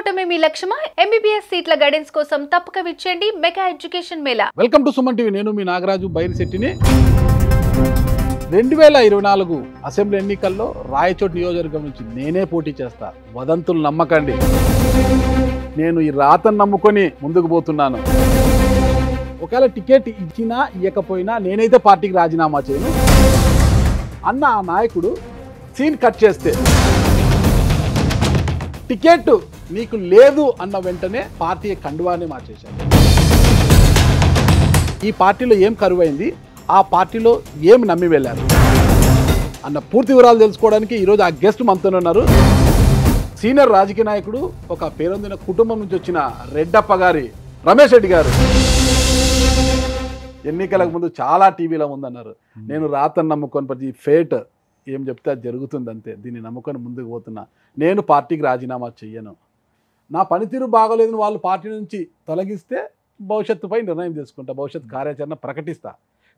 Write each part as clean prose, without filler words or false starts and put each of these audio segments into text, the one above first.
అవటమే మీ లక్ష్యమా? MBBS సీట్ల guidance కోసం తప్పక విచ్చేయండి mega education mela. Welcome to Suman TV. నేను మీ నాగరాజు బైరిశెట్టిని. 2024 అసెంబ్లీ ఎన్నికల్లో రాయచోటి నియోజకవర్గం నుంచి నేనే పోటీ చేస్తా. వదంతులు నమ్మకండి. నేను ఈ రాతను నమ్ముకొని ముందుకు పోతున్నాను. ఒకవేళ టికెట్ ఇచ్చినా ఇవ్వకపోయినా నేనైతే పార్టీకి రాజీనామా చేయను అన్న ఆ నాయకుడు సీన్ కట్ చేస్తే, టికెట్ నీకు లేదు అన్న వెంటనే పార్టీ కండువానే మార్చేశాడు. ఈ పార్టీలో ఏం కరువైంది, ఆ పార్టీలో ఏం నమ్మి వెళ్ళారు అన్న పూర్తి వివరాలు తెలుసుకోవడానికి ఈరోజు ఆ గెస్ట్ మనతోనే ఉన్నారు. సీనియర్ రాజకీయ నాయకుడు, ఒక పేరొందిన కుటుంబం నుంచి వచ్చిన రెడ్డప్ప గారి రమేష్ రెడ్డి గారు. ఎన్నికలకు ముందు చాలా టీవీలో ఉందన్నారు. నేను రాతను నమ్ముకొని ప్రతి ఫేట్ ఏం చెప్తే అది జరుగుతుంది అంతే, దీన్ని నమ్ముకొని ముందుకు పోతున్నా. నేను పార్టీకి రాజీనామా చెయ్యను. నా పనితీరు బాగోలేదని వాళ్ళు పార్టీ నుంచి తొలగిస్తే భవిష్యత్తుపై నిర్ణయం తీసుకుంటా, భవిష్యత్ కార్యాచరణ ప్రకటిస్తా.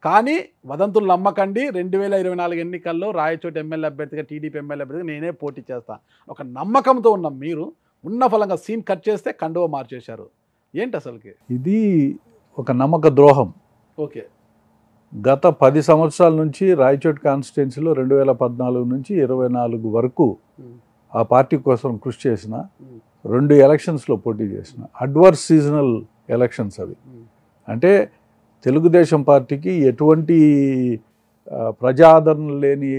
కానీ వదంతులు నమ్మకండి. 2024 ఎన్నికల్లో రాయచోటి ఎమ్మెల్యే అభ్యర్థిగా, టీడీపీ ఎమ్మెల్యే అభ్యర్థిగా నేనే పోటీ చేస్తా ఒక నమ్మకంతో ఉన్న మీరు ఉన్న ఫలంగా సీన్ కట్ చేస్తే కండువ మార్చేశారు. ఏంటి అసలుకి ఇది? ఒక నమ్మక ద్రోహం. ఓకే, గత 10 సంవత్సరాల నుంచి రాయచోటి కాన్స్టిట్యున్సీలో 2014 నుంచి 24 వరకు ఆ పార్టీ కోసం కృషి చేసిన, 2 ఎలక్షన్స్లో పోటీ చేసిన, అడ్వర్స్ సీజనల్ ఎలక్షన్స్ అవి. అంటే తెలుగుదేశం పార్టీకి ఎటువంటి ప్రజాదరణ లేని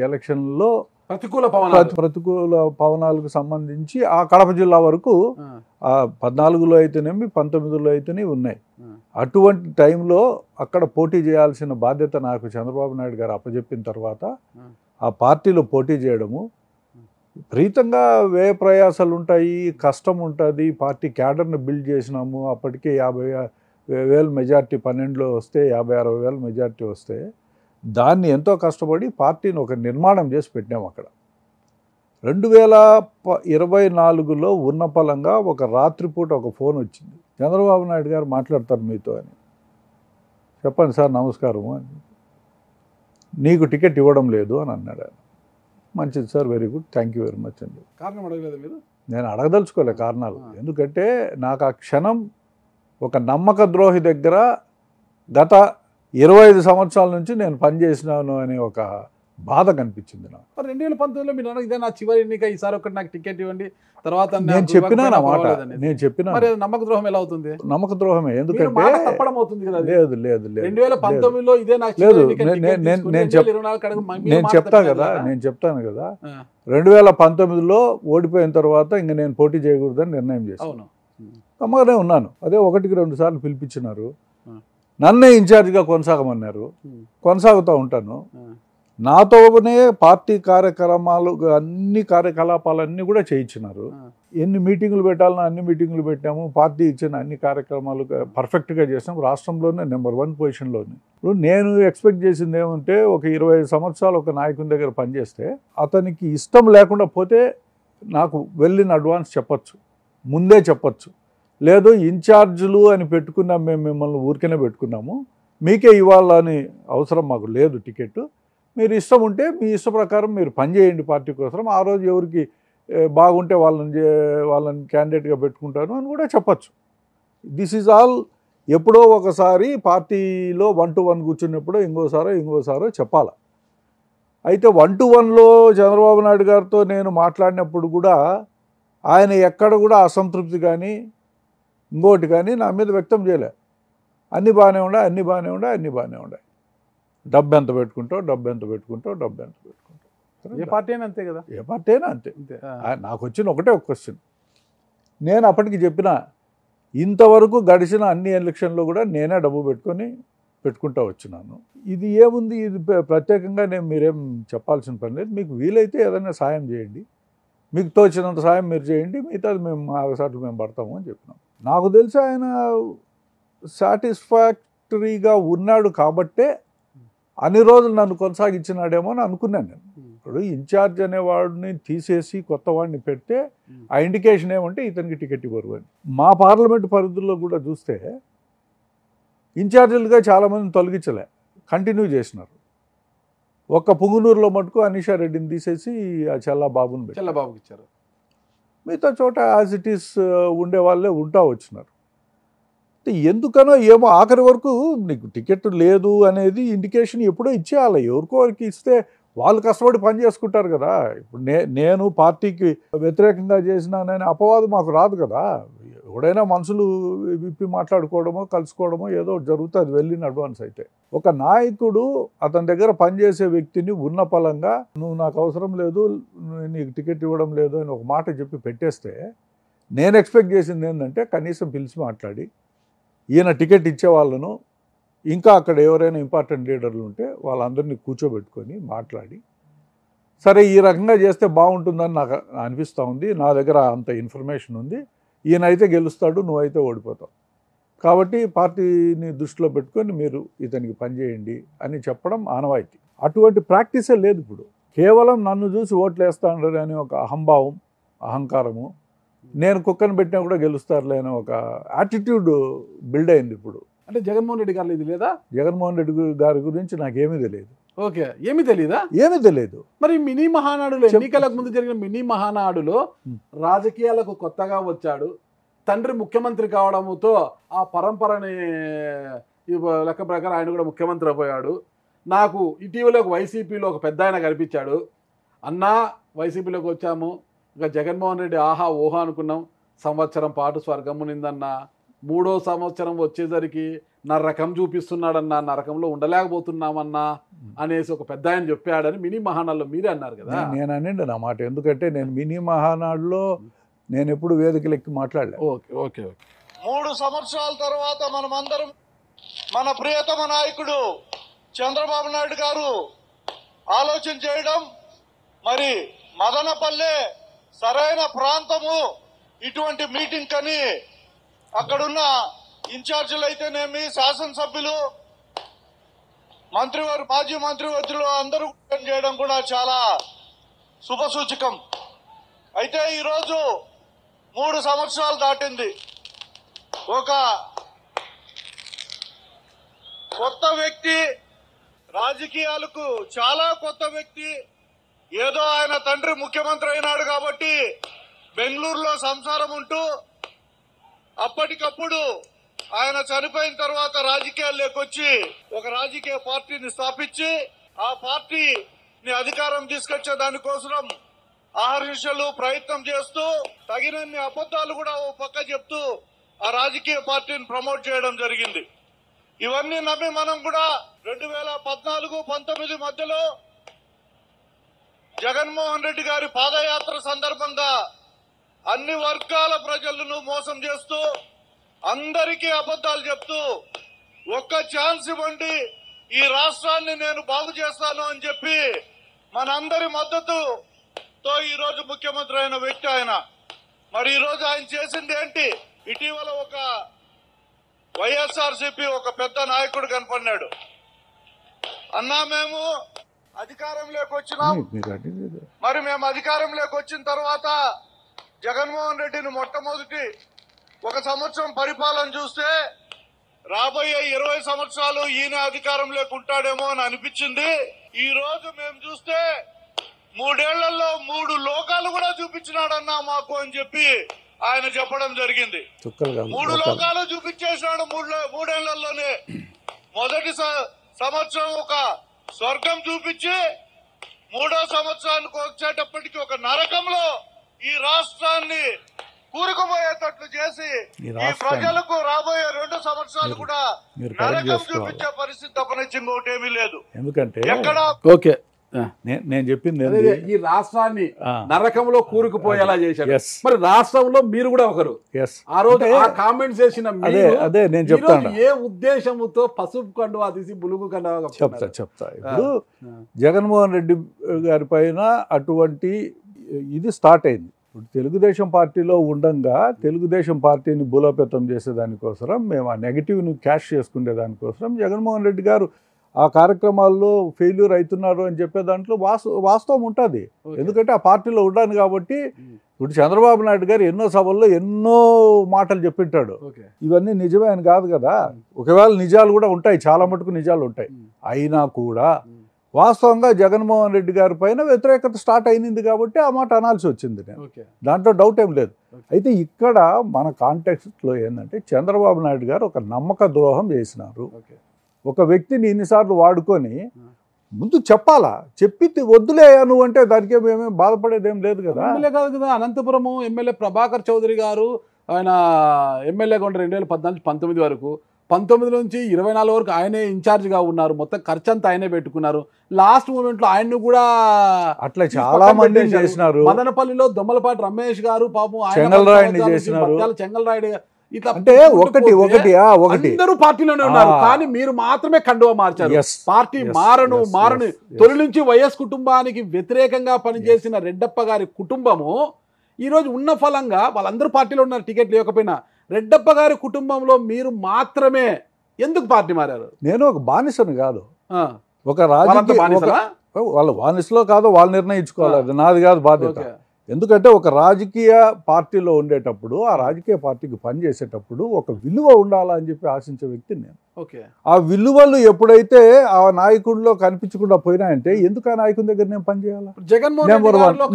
ఎలక్షన్లో ప్రతికూల పవనాలకు సంబంధించి ఆ కడప జిల్లా వరకు 14లో అయితేనేమి 19లో అయితేనే ఉన్నాయి. అటువంటి టైంలో అక్కడ పోటీ చేయాల్సిన బాధ్యత నాకు చంద్రబాబు నాయుడు గారు అప్పచెప్పిన తర్వాత ఆ పార్టీలో పోటీ చేయడము, విపరీతంగా వ్యయ ప్రయాసాలు ఉంటాయి, కష్టం ఉంటుంది. పార్టీ క్యాడర్ని బిల్డ్ చేసినాము. అప్పటికే 50,000 మెజార్టీ 12లో వస్తే 50-60,000 మెజార్టీ వస్తే దాన్ని ఎంతో కష్టపడి పార్టీని ఒక నిర్మాణం చేసి పెట్టాము అక్కడ. 2024లో ఉన్న పలంగా ఒక రాత్రిపూట ఒక ఫోన్ వచ్చింది. చంద్రబాబు నాయుడు గారు మాట్లాడతారు మీతో అని. చెప్పండి సార్, నమస్కారము అని. నీకు టికెట్ ఇవ్వడం లేదు అని అన్నాడు ఆయన. మంచిది sir, very good, thank you very much అండి. కారణం అడగలేదు మీరు? నేను అడగదలుచుకోలే కారణాలు. ఎందుకంటే నాకు ఆ క్షణం ఒక నమ్మక ద్రోహి దగ్గర గత 25 సంవత్సరాల నుంచి నేను పనిచేసినాను అనే ఒక బాధ కనిపించింది నాకు. 2019లో మీరు అన్న ఇదే నా చివరి ఎన్నిక, ఈసారి ఒకటి నాకు టికెట్ ఇవ్వండి, తర్వాత నేను చెప్పినాను ఆ మాట. నేను చెప్పినా నమ్మక ద్రోహం ఎలా అవుతుంది? నమ్మక ద్రోహమే. ఎందుకంటే తప్పడం అవుతుంది కదా. లేదు లేదు లేదు 2019లో ఇదే నాకు లేదు. నేను చెప్తాను కదా 2019లో ఓడిపోయిన తర్వాత ఇంక నేను పోటీ చేయకూడదని నిర్ణయం చేశాను. నమ్మకనే ఉన్నాను. అదే 1-2 సార్లు పిలిపించినారు, నన్నే ఇన్ఛార్జిగా కొనసాగమన్నారు. కొనసాగుతూ ఉంటాను. నాతోనే పార్టీ కార్యక్రమాలు, అన్ని కార్యకలాపాలన్నీ కూడా చేయించినారు. ఎన్ని మీటింగులు పెట్టాలన్నా అన్ని మీటింగులు పెట్టాము. పార్టీ ఇచ్చిన అన్ని కార్యక్రమాలు పర్ఫెక్ట్గా చేసినాం. రాష్ట్రంలోనే నెంబర్ 1 పొజిషన్లోని. ఇప్పుడు నేను ఎక్స్పెక్ట్ చేసింది ఏమంటే, ఒక 25 సంవత్సరాలు ఒక నాయకుని దగ్గర పనిచేస్తే అతనికి ఇష్టం లేకుండా పోతే నాకు వెళ్ళిన అడ్వాన్స్ చెప్పచ్చు, ముందే చెప్పచ్చు. లేదు ఇన్ఛార్జీలు అని పెట్టుకున్నాం, మేము మిమ్మల్ని ఊరికనే పెట్టుకున్నాము, మీకే ఇవ్వాలని అవసరం మాకు లేదు టికెట్, మీరు ఇష్టం ఉంటే మీ ఇష్ట ప్రకారం మీరు పనిచేయండి పార్టీ కోసం, ఆ రోజు ఎవరికి బాగుంటే వాళ్ళని క్యాండిడేట్గా పెట్టుకుంటాను అని కూడా చెప్పచ్చు. This is all. ఎప్పుడో ఒకసారి పార్టీలో 1-to-1 కూర్చున్నప్పుడు ఇంకోసారో చెప్పాలి. అయితే 1-to-1లో చంద్రబాబు నాయుడు గారితో నేను మాట్లాడినప్పుడు కూడా ఆయన ఎక్కడ కూడా అసంతృప్తి కానీ ఇంకోటి కానీ నా మీద వ్యక్తం చేయలే. అన్నీ బాగానే ఉన్నాయి. డబ్బు ఎంత పెట్టుకుంటావు. ఏ పార్టీ అయినా అంతే కదా. ఏ పార్టీ అయినా అంతే. నాకు వచ్చిన ఒక క్వశ్చన్. నేను అప్పటికి చెప్పిన, ఇంతవరకు గడిచిన అన్ని ఎలక్షన్లో కూడా నేనే డబ్బు పెట్టుకుంటూ వచ్చినాను. ఇది ఏముంది, ఇది ప్రత్యేకంగా మీరేం చెప్పాల్సిన పని లేదు. మీకు వీలైతే ఏదైనా సాయం చేయండి, మీకు తోచినంత సాయం మీరు చేయండి, మిగతాది మేము ఆగసాట్లు మేము పడతాము అని చెప్పినాం. నాకు తెలిసి ఆయన సాటిస్ఫాక్టరీగా ఉన్నాడు కాబట్టే అన్ని రోజులు నన్ను కొనసాగించినాడేమో అని అనుకున్నాను నేను. ఇప్పుడు ఇన్ఛార్జ్ అనేవాడిని తీసేసి కొత్త వాడిని పెడితే ఆ ఇండికేషన్ ఏమంటే ఇతనికి టికెట్ ఇవ్వరు అని. మా పార్లమెంటు పరిధుల్లో కూడా చూస్తే ఇన్ఛార్జీలుగా చాలామందిని తొలగించలే, కంటిన్యూ చేసినారు. ఒక్క పుంగునూరులో మటుకు అనీషా రెడ్డిని తీసేసి ఆ చెల్లబాబుకి ఇచ్చారు. మిగతా చోట యాజ్ ఇట్ ఈస్ ఉండే వాళ్ళే ఉంటా వచ్చినారు. ఎందుకనో ఏమో ఆఖరి వరకు నీకు టికెట్ లేదు అనేది ఇండికేషన్ ఎప్పుడో ఇచ్చేయాలి. ఎవరికో వారికి ఇస్తే వాళ్ళు కష్టపడి పని చేసుకుంటారు కదా. ఇప్పుడు నేను పార్టీకి వ్యతిరేకంగా చేసినానని అపవాదం మాకు రాదు కదా. ఎవడైనా మనుషులు విప్పి మాట్లాడుకోవడమో కలుసుకోవడమో ఏదో జరుగుతుంది వెళ్ళిన అడ్వాన్స్ అయితే. ఒక నాయకుడు అతని దగ్గర పనిచేసే వ్యక్తిని ఉన్న పలంగా నువ్వు నాకు అవసరం లేదు, నీకు టికెట్ ఇవ్వడం లేదు అని ఒక మాట చెప్పి పెట్టేస్తే, నేను ఎక్స్పెక్ట్ చేసింది ఏంటంటే కనీసం పిలిచి మాట్లాడి ఈయన టికెట్ ఇచ్చే వాళ్ళను, ఇంకా అక్కడ ఎవరైనా ఇంపార్టెంట్ లీడర్లు ఉంటే వాళ్ళందరినీ కూర్చోబెట్టుకొని మాట్లాడి, సరే ఈ రకంగా చేస్తే బాగుంటుందని నాకు అనిపిస్తూ ఉంది, నా దగ్గర అంత ఇన్ఫర్మేషన్ ఉంది, ఈయన అయితే గెలుస్తాడు, నువ్వైతే ఓడిపోతావు, కాబట్టి పార్టీని దృష్టిలో పెట్టుకొని మీరు ఇతనికి పనిచేయండి అని చెప్పడం ఆనవాయితీ. అటువంటి ప్రాక్టీసే లేదు ఇప్పుడు. కేవలం నన్ను చూసి ఓట్లు వేస్తాడు అని ఒక అహంభావం, అహంకారము, నేను కుక్కను పెట్టినా కూడా గెలుస్తారులే అని ఒక యాటిట్యూడ్ బిల్డ్ అయింది ఇప్పుడు. అంటే జగన్మోహన్ రెడ్డి గారు ఇది లేదా? జగన్మోహన్ రెడ్డి గారి గురించి నాకేమీ తెలియదు. ఓకే, ఏమీ తెలీదా? ఏమీ తెలియదు. మరి మినీ మహానాడులో, ఎన్నికలకు ముందు జరిగిన మినీ మహానాడులో రాజకీయాలకు కొత్తగా వచ్చాడు, తండ్రి ముఖ్యమంత్రి కావడంతో ఆ పరంపరని లెక్క ప్రకారం ఆయన కూడా ముఖ్యమంత్రి అయిపోయాడు. నాకు ఇటీవల వైసీపీలో ఒక పెద్ద ఆయన కనిపించాడు, అన్నా వైసీపీలోకి వచ్చాము, ఇక జగన్మోహన్ రెడ్డి ఆహా ఓహా అనుకున్నాం, సంవత్సరం పాటు స్వర్గము నిందన్నా, 3వ సంవత్సరం వచ్చేసరికి నరకం చూపిస్తున్నాడన్నా, నరకంలో ఉండలేకపోతున్నామన్నా అనేసి ఒక పెద్ద ఆయన చెప్పాడని మినీ మహానాడులో మీరే అన్నారు కదా. నేను అనండి నా మాట, ఎందుకంటే నేను మినీ మహానాడులో నేను ఎప్పుడు వేదికలు ఎక్కి మాట్లాడలే. ఓకే ఓకే ఓకే 3 సంవత్సరాల తర్వాత మనమందరం మన ప్రియతమ నాయకుడు చంద్రబాబు నాయుడు గారు ఆలోచన చేయడం, మరి మదనపల్లె సరైన ప్రాంతము ఇటువంటి మీటింగ్ కని అక్కడున్న ఇన్ఛార్జీలు అయితేనేమి, శాసనసభ్యులు, మాజీ మంత్రివర్యులు అందరూ చేయడం కూడా చాలా శుభసూచకం. అయితే ఈరోజు 3 సంవత్సరాలు దాటింది. ఒక కొత్త వ్యక్తి, రాజకీయాలకు చాలా కొత్త వ్యక్తి, ఏదో ఆయన తండ్రి ముఖ్యమంత్రి అయినాడు కాబట్టి బెంగళూరులో సంసారం ఉంటూ అప్పటికప్పుడు ఆయన చనిపోయిన తర్వాత రాజకీయాల్లోకి వచ్చి ఒక రాజకీయ పార్టీని స్థాపించి ఆ పార్టీని అధికారం తీసుకొచ్చే దానికోసం ఆహర్నిశలు ప్రయత్నం చేస్తూ తగినన్ని అబద్ధాలు కూడా ఓ పక్క చెప్తూ ఆ రాజకీయ పార్టీని ప్రమోట్ చేయడం జరిగింది. ఇవన్నీ నమ్మి మనం కూడా 2014-19 మధ్యలో జగన్మోహన్ రెడ్డి గారి పాదయాత్ర సందర్భంగా అన్ని వర్గాల ప్రజలను మోసం చేస్తూ అందరికీ అబద్ధాలు చెప్తూ ఒక్క ఛాన్స్ ఇవ్వండి, ఈ రాష్ట్రాన్ని నేను బాగు చేస్తాను అని చెప్పి మనందరి మద్దతుతో ఈ రోజు ముఖ్యమంత్రి అయిన వ్యక్తి ఆయన. మరి ఈ రోజు ఆయన చేసింది ఏంటి? ఇటీవల ఒక వైఎస్ఆర్సీపీ ఒక పెద్ద నాయకుడు కనపడినాడు, అన్నా మేము అధికారంలోకి వచ్చినాం, మరి మేము అధికారంలోకి వచ్చిన తర్వాత జగన్మోహన్ రెడ్డిని మొట్టమొదటి 1 సంవత్సరం పరిపాలన చూస్తే రాబోయే 20 సంవత్సరాలు ఈయన అధికారంలోకి ఉంటాడేమో అని అనిపించింది. ఈ రోజు మేము చూస్తే 3 ఏళ్లలో 3 లోకాలు కూడా చూపించినాడన్నా మాకు అని చెప్పి ఆయన చెప్పడం జరిగింది. 3 లోకాలు చూపించేసినాడు 3 ఏళ్లలోనే. మొదటి సంవత్సరం ఒక స్వర్గం చూపించి 3వ సంవత్సరానికి వచ్చేటప్పటికి ఒక నరకంలో ఈ రాష్ట్రాన్ని కూరుకుపోయేటట్లు చేసి ఈ ప్రజలకు రాబోయే 2 సంవత్సరాలు కూడా నరకం చూపించే పరిస్థితి తప్పనిచ్చి ఇంకోటి ఏమీ లేదు. ఎందుకంటే ఎక్కడ ఓకే నేను చెప్పింది ఈ రాష్ట్రాన్ని నరకంలో కూరుకుపోయేలా చేశాడు. Yes. మరి రాష్ట్రంలో మీరు కూడా ఒకరు. ఆ రోజు ఆ కామెంట్స్ చేసిన అదే నేను చెప్తాను, ఏ ఉద్దేశంతో పసుపు కండువా తీసి బులుగు కండువా చెప్తా. ఇప్పుడు జగన్మోహన్ రెడ్డి గారి పైన అటువంటి ఇది స్టార్ట్ అయింది. ఇప్పుడు తెలుగుదేశం పార్టీలో ఉండంగా తెలుగుదేశం పార్టీని బలోపేతం చేసేదానికోసం, మేము ఆ నెగిటివ్ని క్యాష్ చేసుకునే దానికోసం జగన్మోహన్ రెడ్డి గారు ఆ కార్యక్రమాల్లో ఫెయిల్యూర్ అవుతున్నారు అని చెప్పే దాంట్లో వాస్తవం ఉంటుంది. ఎందుకంటే ఆ పార్టీలో ఉండాను కాబట్టి. ఇప్పుడు చంద్రబాబు నాయుడు గారు ఎన్నో సభల్లో ఎన్నో మాటలు చెప్పింటాడు, ఇవన్నీ నిజమే అని కాదు కదా. ఒకవేళ నిజాలు కూడా ఉంటాయి, చాలా మటుకు నిజాలు ఉంటాయి. అయినా కూడా వాస్తవంగా జగన్మోహన్ రెడ్డి గారి పైన వ్యతిరేకత స్టార్ట్ అయింది కాబట్టి ఆ మాట అనాల్సి వచ్చింది నేను. దాంట్లో డౌట్ ఏం లేదు. అయితే ఇక్కడ మన కాంటెక్స్ట్లో ఏంటంటే చంద్రబాబు నాయుడు గారు ఒక నమ్మక ద్రోహం చేసినారు. ఒక వ్యక్తిని ఇన్నిసార్లు వాడుకొని ముందు చెప్పాలా, చెప్పి వద్దులే నువ్వు అంటే దానికి మేమేం బాధపడేదేం లేదు కదా. ఎమ్మెల్యే కాదు కదా, అనంతపురము ఎమ్మెల్యే ప్రభాకర్ చౌదరి గారు ఆయన ఎమ్మెల్యేగా ఉండే 2014-19 వరకు, 19 నుంచి 24 వరకు ఆయనే ఇన్ఛార్జ్గా ఉన్నారు. మొత్తం ఖర్చు అంతా ఆయనే పెట్టుకున్నారు. లాస్ట్ మూమెంట్లో ఆయన్ను కూడా అట్లా చాలా మంది చేసినారు. మదనపల్లిలో దొమ్మలపాటి రమేష్ గారు పాపం చెంగల్రాయుడిని చేసినారు. చెంగల్రాయుడు ఇట్లా అంటే ఒకటి అందరూ పార్టీలోనే ఉన్నారు, కానీ మీరు మాత్రమే కండువా మార్చారు. పార్టీ మారను తొలి నుంచి వైఎస్ కుటుంబానికి వ్యతిరేకంగా పనిచేసిన రెడ్డప్ప గారి కుటుంబము ఈ రోజు ఉన్న ఫలంగా వాళ్ళందరూ పార్టీలో ఉన్నారు, టికెట్లు ఇవ్వకపోయినా. రెడ్డప్ప గారి కుటుంబంలో మీరు మాత్రమే ఎందుకు పార్టీ మారారు? నేను ఒక బానిసను కాదు, ఒక రాజకీయ వాళ్ళ బానిసలో కాదు, వాళ్ళు నిర్ణయించుకోవాలి, అది నాది కాదు బాధ్యత. ఎందుకంటే ఒక రాజకీయ పార్టీలో ఉండేటప్పుడు ఆ రాజకీయ పార్టీకి పనిచేసేటప్పుడు ఒక విలువ ఉండాలని చెప్పి ఆశించే వ్యక్తిని నేను. ఆ విలువలు ఎప్పుడైతే ఆ నాయకుడిలో కనిపించకుండా పోయినాయంటే ఎందుకు ఆ నాయకుడి దగ్గర నేను పనిచేయాలి?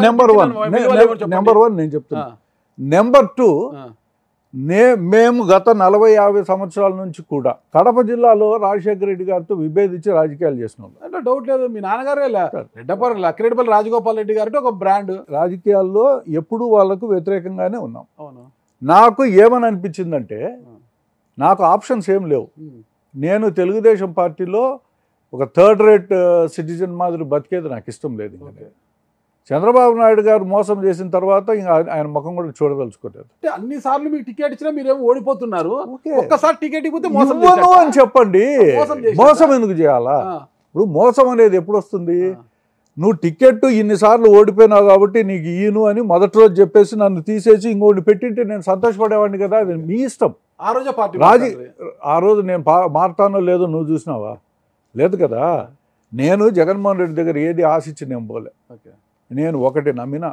నెంబర్ వన్ నేను చెప్తున్నా. నెంబర్ 2, మేము గత 40-50 సంవత్సరాల నుంచి కూడా కడప జిల్లాలో రాజశేఖర రెడ్డి గారితో విభేదించి రాజకీయాలు చేసిన వాళ్ళు అంటే డౌట్ లేదు. మీ నాన్నగారే లక్కిరెడ్డిపల్లి రాజగోపాల్ రెడ్డి గారి ఒక బ్రాండ్. రాజకీయాల్లో ఎప్పుడూ వాళ్ళకు వ్యతిరేకంగానే ఉన్నాం. నాకు ఏమని అనిపించిందంటే నాకు ఆప్షన్స్ ఏం లేవు. నేను తెలుగుదేశం పార్టీలో ఒక థర్డ్ రేట్ సిటిజన్ మాదిరి బతికేది నాకు ఇష్టం లేదు. చంద్రబాబు నాయుడు గారు మోసం చేసిన తర్వాత ఇంకా ఆయన ముఖం కూడా చూడదలుచుకోలేదు. అంటే అన్ని సార్లు మీకు టికెట్ ఇచ్చినా మీరేమో ఓడిపోతున్నారు, ఒక్కసారి టికెట్ ఇవ్వకపోతే మోసం అని చెప్పండి. మోసం ఎందుకు చేయాలా? ఇప్పుడు మోసం అనేది ఎప్పుడు వస్తుంది? నువ్వు టికెట్ ఇన్నిసార్లు ఓడిపోయినావు కాబట్టి నీకు ఈయను అని మొదటి రోజు చెప్పేసి నన్ను తీసేసి ఇంకోటి పెట్టింటే నేను సంతోషపడేవాడిని కదా. అది మీ ఇష్టం. ఆ రోజు నేను మారుతానో లేదో నువ్వు చూసినావా? లేదు కదా. నేను జగన్మోహన్ రెడ్డి దగ్గర ఏది ఆశించి నేను పోలే. నేను ఒకటి నమ్మిన,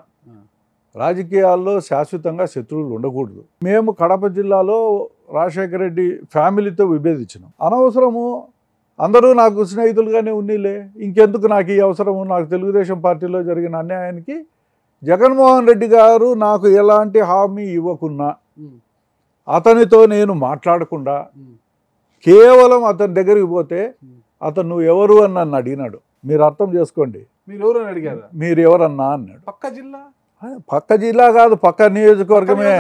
రాజకీయాల్లో శాశ్వతంగా శత్రువులు ఉండకూడదు. మేము కడప జిల్లాలో రాజశేఖర రెడ్డి ఫ్యామిలీతో విభేదించినాం. అనవసరము, అందరూ నాకు స్నేహితులుగానే ఉన్నీలే, ఇంకెందుకు నాకు ఈ అవసరము? నాకు తెలుగుదేశం పార్టీలో జరిగిన అన్యాయానికి జగన్మోహన్ రెడ్డి గారు నాకు ఎలాంటి హామీ ఇవ్వకున్నా, అతనితో నేను మాట్లాడకుండా కేవలం అతని దగ్గరికి పోతే అతను నువ్వు ఎవరు అని నన్ను అడిగినాడు. మీరు అర్థం చేసుకోండి. మీరు ఎవరన్నా అన్నాడు. పక్క జిల్లా కాదు, పక్క నియోజకవర్గమే.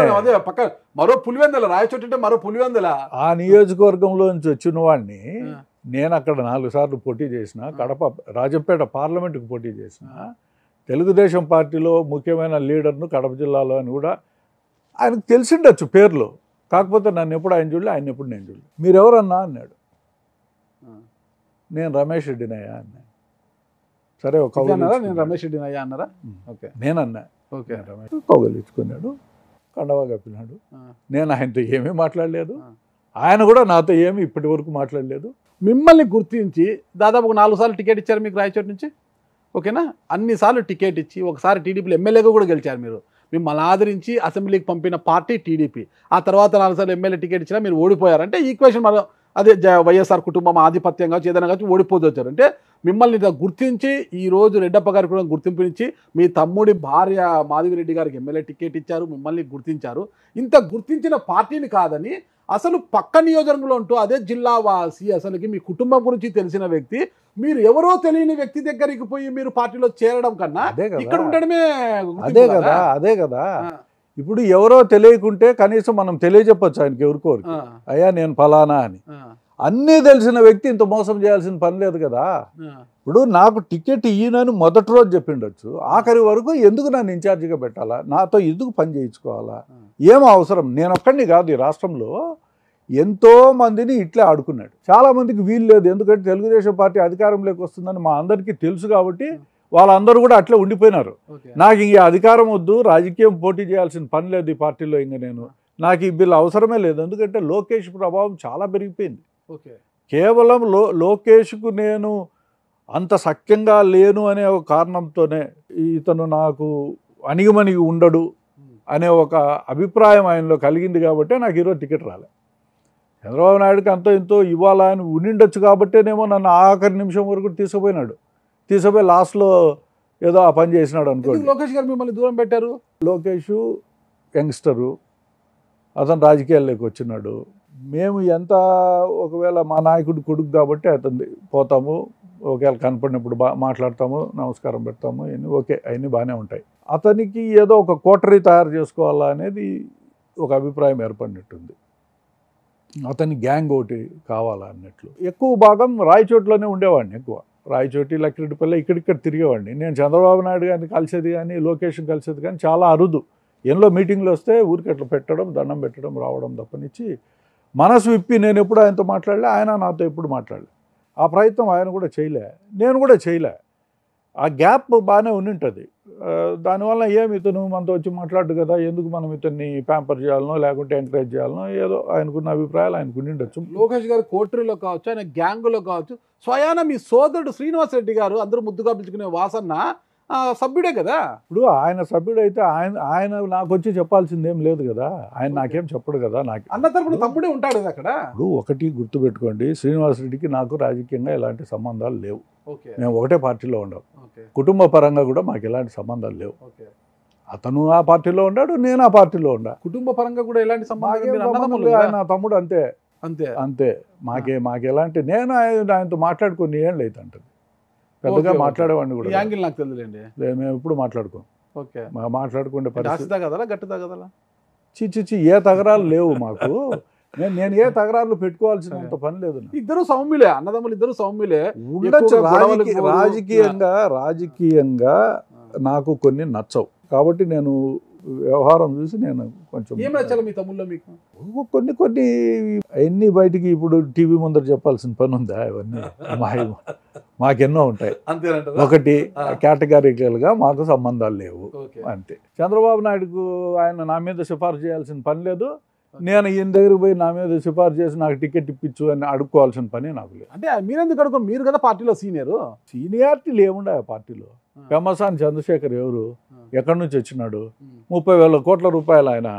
మరో పులివెందుల రాయచోటి అంటే మరో పులివెందుల. ఆ నియోజకవర్గంలో నుంచి వచ్చిన వాడిని నేను అక్కడ 4 సార్లు పోటీ చేసిన, కడప రాజంపేట పార్లమెంటుకు పోటీ చేసిన, తెలుగుదేశం పార్టీలో ముఖ్యమైన లీడర్ను కడప జిల్లాలో అని కూడా ఆయనకు తెలిసిండొచ్చు పేర్లు. కాకపోతే నన్ను ఎప్పుడు ఆయన చూడలే, ఆయన ఎప్పుడు నేను చూడలే. మీరెవరన్నా అన్నాడు. నేను రమేష్ రెడ్డినయ్యా అన్నా. సరే ఒక నేను రమేష్ రెడ్డినయ్యా అన్నారా? నేనన్నా. రమేష్ కౌగలించుకున్నాడు, కండవా కప్పినాడు. నేను ఆయనతో ఏమీ మాట్లాడలేదు, ఆయన కూడా నాతో ఏమీ ఇప్పటి వరకు మాట్లాడలేదు. మిమ్మల్ని గుర్తించి దాదాపు 4 సార్లు టికెట్ ఇచ్చారు మీకు రాయచోటి నుంచి, ఓకేనా? అన్నిసార్లు టికెట్ ఇచ్చి ఒకసారి టీడీపీలో ఎమ్మెల్యేగా కూడా గెలిచారు మీరు. మిమ్మల్ని ఆదరించి అసెంబ్లీకి పంపిన పార్టీ టీడీపీ. ఆ తర్వాత 4 సార్లు ఎమ్మెల్యే టికెట్ ఇచ్చినా మీరు ఓడిపోయారంటే ఈక్వేషన్ మనం అదే వైఎస్ఆర్ కుటుంబం ఆధిపత్యం కావచ్చు, ఏదైనా కావచ్చు, ఓడిపోతూ వచ్చారు. అంటే మిమ్మల్ని గుర్తించి ఈరోజు రెడ్డప్ప గారికి కూడా గుర్తింపునిచ్చి మీ తమ్ముడి భార్య మాధవిరెడ్డి గారికి ఎమ్మెల్యే టికెట్ ఇచ్చారు, మిమ్మల్ని గుర్తించారు. ఇంత గుర్తించిన పార్టీని కాదని అసలు పక్క నియోజకవర్గంలో ఉంటూ అదే జిల్లా వాసి, అసలుకి మీ కుటుంబం గురించి తెలిసిన వ్యక్తి, మీరు ఎవరో తెలియని వ్యక్తి దగ్గరికి పోయి మీరు పార్టీలో చేరడం కన్నా ఇక్కడ ఉండడమే. అదే కదా. ఇప్పుడు ఎవరో తెలియకుంటే కనీసం మనం తెలియజెప్పచ్చు ఆయనకి, ఎవరికోరికి, అయ్యా నేను ఫలానా అని. అన్నీ తెలిసిన వ్యక్తి ఇంత మోసం చేయాల్సిన పని లేదు కదా. ఇప్పుడు నాకు టికెట్ ఈయనని మొదటి రోజు చెప్పిండొచ్చు, ఆఖరి వరకు ఎందుకు నన్ను ఇన్ఛార్జిగా పెట్టాలా, నాతో ఎందుకు పని చేయించుకోవాలా, ఏం అవసరం? నేను ఒక్కడిని కాదు, ఈ రాష్ట్రంలో ఎంతో మందిని ఇట్లే ఆడుకున్నాడు. చాలా మందికి వీలు లేదు, ఎందుకంటే తెలుగుదేశం పార్టీ అధికారంలోకి వస్తుందని మా అందరికీ తెలుసు కాబట్టి వాళ్ళందరూ కూడా అట్లే ఉండిపోయినారు. నాకు ఇంక అధికారం వద్దు, రాజకీయం పోటీ చేయాల్సిన పని లేదు ఈ పార్టీలో, ఇంక నాకు ఈ బిల్లు అవసరమే లేదు. ఎందుకంటే లోకేష్ ప్రభావం చాలా పెరిగిపోయింది. కేవలం లోకేష్కు నేను అంత సఖ్యంగా లేను అనే ఒక కారణంతోనే ఇతను నాకు అణిగిమణిగి ఉండడు అనే ఒక అభిప్రాయం ఆయనలో కలిగింది కాబట్టి నాకు ఈరోజు టికెట్ రాలే. చంద్రబాబు నాయుడుకి అంతో ఇంతో ఇవ్వాలా అని ఉండిండొచ్చు కాబట్టేనేమో నన్ను ఆఖరి నిమిషం వరకు తీసుకుపోయినాడు. తీసుకుపోయి లాస్ట్లో ఏదో ఆ పని చేసినాడు అనుకోండి. లోకేష్ గారు మిమ్మల్ని దూరం పెట్టారు? లోకేష్ యంగ్స్టరు, అతను రాజకీయాల్లోకి వచ్చినాడు. మేము ఎంత ఒకవేళ మా నాయకుడు కొడుకు కాబట్టి అతను పోతాము, ఒకవేళ కనపడినప్పుడు మాట్లాడతాము, నమస్కారం పెడతాము, ఇవన్నీ ఓకే, అవన్నీ బాగానే ఉంటాయి. అతనికి ఏదో ఒక కోటరీ తయారు చేసుకోవాలా అనేది ఒక అభిప్రాయం ఏర్పడినట్టుంది. అతని గ్యాంగ్ ఒకటి కావాలా అన్నట్లు. ఎక్కువ భాగం రాయచోటిలోనే ఉండేవాడిని. ఎక్కువ రాయచోటి, లక్కిరెడ్డిపల్లి ఇక్కడిక్కడ తిరిగేవాడిని. నేను చంద్రబాబు నాయుడు గారిని కలిసేది కానీ లోకేష్ని కలిసేది కానీ చాలా అరుదు. ఎన్నో మీటింగ్లు వస్తే ఊరికి అట్లా పెట్టడం, దండం పెట్టడం, రావడం తప్పనిచ్చి మనసు విప్పి నేను ఎప్పుడు ఆయనతో మాట్లాడలే, ఆయన నాతో ఎప్పుడు మాట్లాడలే. ఆ ప్రయత్నం ఆయన కూడా చేయలే, నేను కూడా చేయలే. ఆ గ్యాప్ బాగానే ఉండింటుంది. దానివల్ల ఏమి ఇతను మనతో వచ్చి మాట్లాడు కదా, ఎందుకు మనం ఇతన్ని ప్యాంపర్ చేయాలనో లేకుంటే ఎంకరేజ్ చేయాలనో ఏదో ఆయనకున్న అభిప్రాయాలు ఆయనకు ఉండిండొచ్చు. లోకేష్ గారు కోటరీలో కావచ్చు, ఆయన గ్యాంగులో కావచ్చు, స్వయాన మీ సోదరుడు శ్రీనివాస్ రెడ్డి గారు అందరూ ముద్దుగా పిలుచుకునే వాసన్న సభ్యుడే కదా. ఇప్పుడు ఆయన సభ్యుడైతే ఆయన నాకు వచ్చి చెప్పాల్సిందేం లేదు కదా, ఆయన నాకేం చెప్పడు కదా. నాకు అన్న తరపున తమ్ముడే ఉంటాడు కదా అక్కడ. ఇప్పుడు ఒకటి గుర్తుపెట్టుకోండి, శ్రీనివాస్ రెడ్డికి నాకు రాజకీయంగా ఎలాంటి సంబంధాలు లేవు. మేము ఒకటే పార్టీలో ఉండం. కుటుంబ పరంగా కూడా మాకు ఎలాంటి సంబంధాలు లేవు. అతను ఆ పార్టీలో ఉన్నాడు, నేను ఆ పార్టీలో ఉన్నా. కుటుంబ పరంగా కూడా ఎలాంటి సంబంధాలు? ఆయన తమ్ముడు అంతే అంతే అంతే. మాకెలాంటి నేను ఆయనతో మాట్లాడుకుని ఏం లేదు అంటుంది. పెద్దగా మాట్లాడేవాడిని కూడా యాంగిల్ నాకు తెలియలేండి. మేము ఎప్పుడు మాట్లాడుకోం. మాట్లాడుకుంటే చిచ్చి ఏ తగరాలు లేవు మాకు. నేను ఏ తగరాలు పెట్టుకోవాల్సినంత పని లేదు. ఇద్దరు సౌమ్యులే, అన్నదమ్ములు ఇద్దరు సౌమ్యులే ఉండొచ్చు. రాజకీయంగా నాకు కొన్ని నచ్చవు కాబట్టి నేను వ్యవహారం చూసి నేను కొంచెం ఏం నచ్చాలి మీ తమ్ముళ్ళో మీకు? కొన్ని ఎన్ని బయటికి ఇప్పుడు టీవీ ముందర చెప్పాల్సిన పని ఉందా? ఇవన్నీ మాకెన్నో ఉంటాయి. ఒకటి కేటగారికల్గా మాకు సంబంధాలు లేవు అంతే. చంద్రబాబు నాయుడుకు ఆయన నా మీద సిఫార్సు చేయాల్సిన పని లేదు, నేను ఈయన దగ్గరికి పోయి నా మీద సిఫార్సు చేసి నాకు టికెట్ ఇప్పించు అని అడుక్కోవాల్సిన పని నాకు లేదు. అంటే మీరెందుకు అడుగుకోండి, మీరు కదా పార్టీలో సీనియారిటీలు ఏముండే ఆ పార్టీలో. పెమ్మసాని చంద్రశేఖర్ ఎవరు, ఎక్కడి నుంచి వచ్చినాడు? 30,000 కోట్ల రూపాయలు ఆయన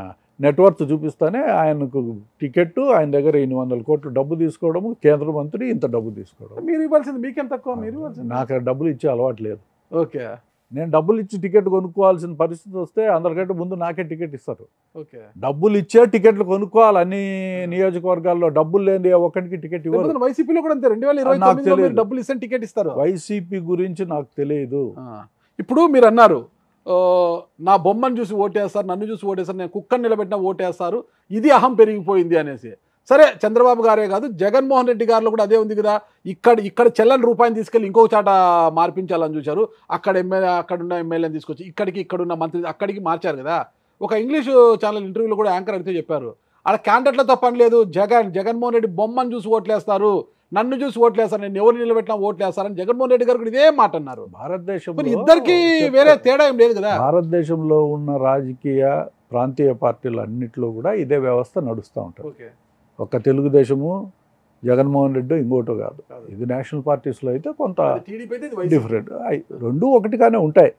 నెట్వర్క్ చూపిస్తానే ఆయనకు టికెట్, ఆయన దగ్గర 800 కోట్లు డబ్బు తీసుకోవడము, కేంద్ర మంత్రి ఇంత డబ్బు తీసుకోవడం. మీరు ఇవ్వాల్సింది మీకేం తక్కువ? మీరు నాకు డబ్బులు ఇచ్చే అలవాటు లేదు. ఓకే, నేను డబ్బులు ఇచ్చి టికెట్ కొనుక్కోవాల్సిన పరిస్థితి వస్తే అందరికంటే ముందు నాకే టికెట్ ఇస్తారు. ఓకే, డబ్బులు ఇచ్చే టికెట్లు కొనుక్కోవాలి. అన్ని నియోజకవర్గాల్లో డబ్బులు లేని ఒక్కడికి టికెట్ ఇవ్వరు. వైసీపీలో కూడా అంతే. 2029 డబ్బులు ఇస్తే టికెట్ ఇస్తారు. వైసీపీ గురించి నాకు తెలియదు. ఇప్పుడు మీరు అన్నారు నా బొమ్మను చూసి ఓటేస్తారు, నన్ను చూసి ఓటేస్తారు, నేను కుక్కను నిలబెట్టినా ఓటేస్తారు, ఇది అహం పెరిగిపోయింది అనేసి. సరే, చంద్రబాబు గారే కాదు, జగన్మోహన్ రెడ్డి గారిలో కూడా అదే ఉంది కదా. ఇక్కడ చెల్లని రూపాయిని తీసుకెళ్ళి ఇంకొక చాట మార్పించాలని చూశారు. అక్కడున్న ఎమ్మెల్యేని తీసుకొచ్చి ఇక్కడున్న మంత్రి అక్కడికి మార్చారు కదా. ఒక ఇంగ్లీషు ఛానల్ ఇంటర్వ్యూలో కూడా యాంకర్ అడిగితే చెప్పారు, అక్కడ క్యాండిడేట్లతో పని లేదు, జగన్మోహన్ రెడ్డి బొమ్మను చూసి ఓట్లేస్తారు, నన్ను చూసి ఓట్లేస్తారు, నేను ఎవరు నిలబెట్టినా ఓట్లేస్తారని జగన్మోహన్ రెడ్డి గారు కూడా ఇదే మాట అన్నారు. భారతదేశంలో ఇద్దరికి వేరే తేడా ఏం లేదు కదా. భారతదేశంలో ఉన్న రాజకీయ ప్రాంతీయ పార్టీలు అన్నింటిలో కూడా ఇదే వ్యవస్థ నడుస్తూ ఉంటుంది. ఒక్క తెలుగుదేశము, జగన్మోహన్ రెడ్డి ఇంకోటో కాదు. ఇది నేషనల్ పార్టీస్లో అయితే కొంత డిఫరెంట్. రెండు ఒకటిగానే ఉంటాయి.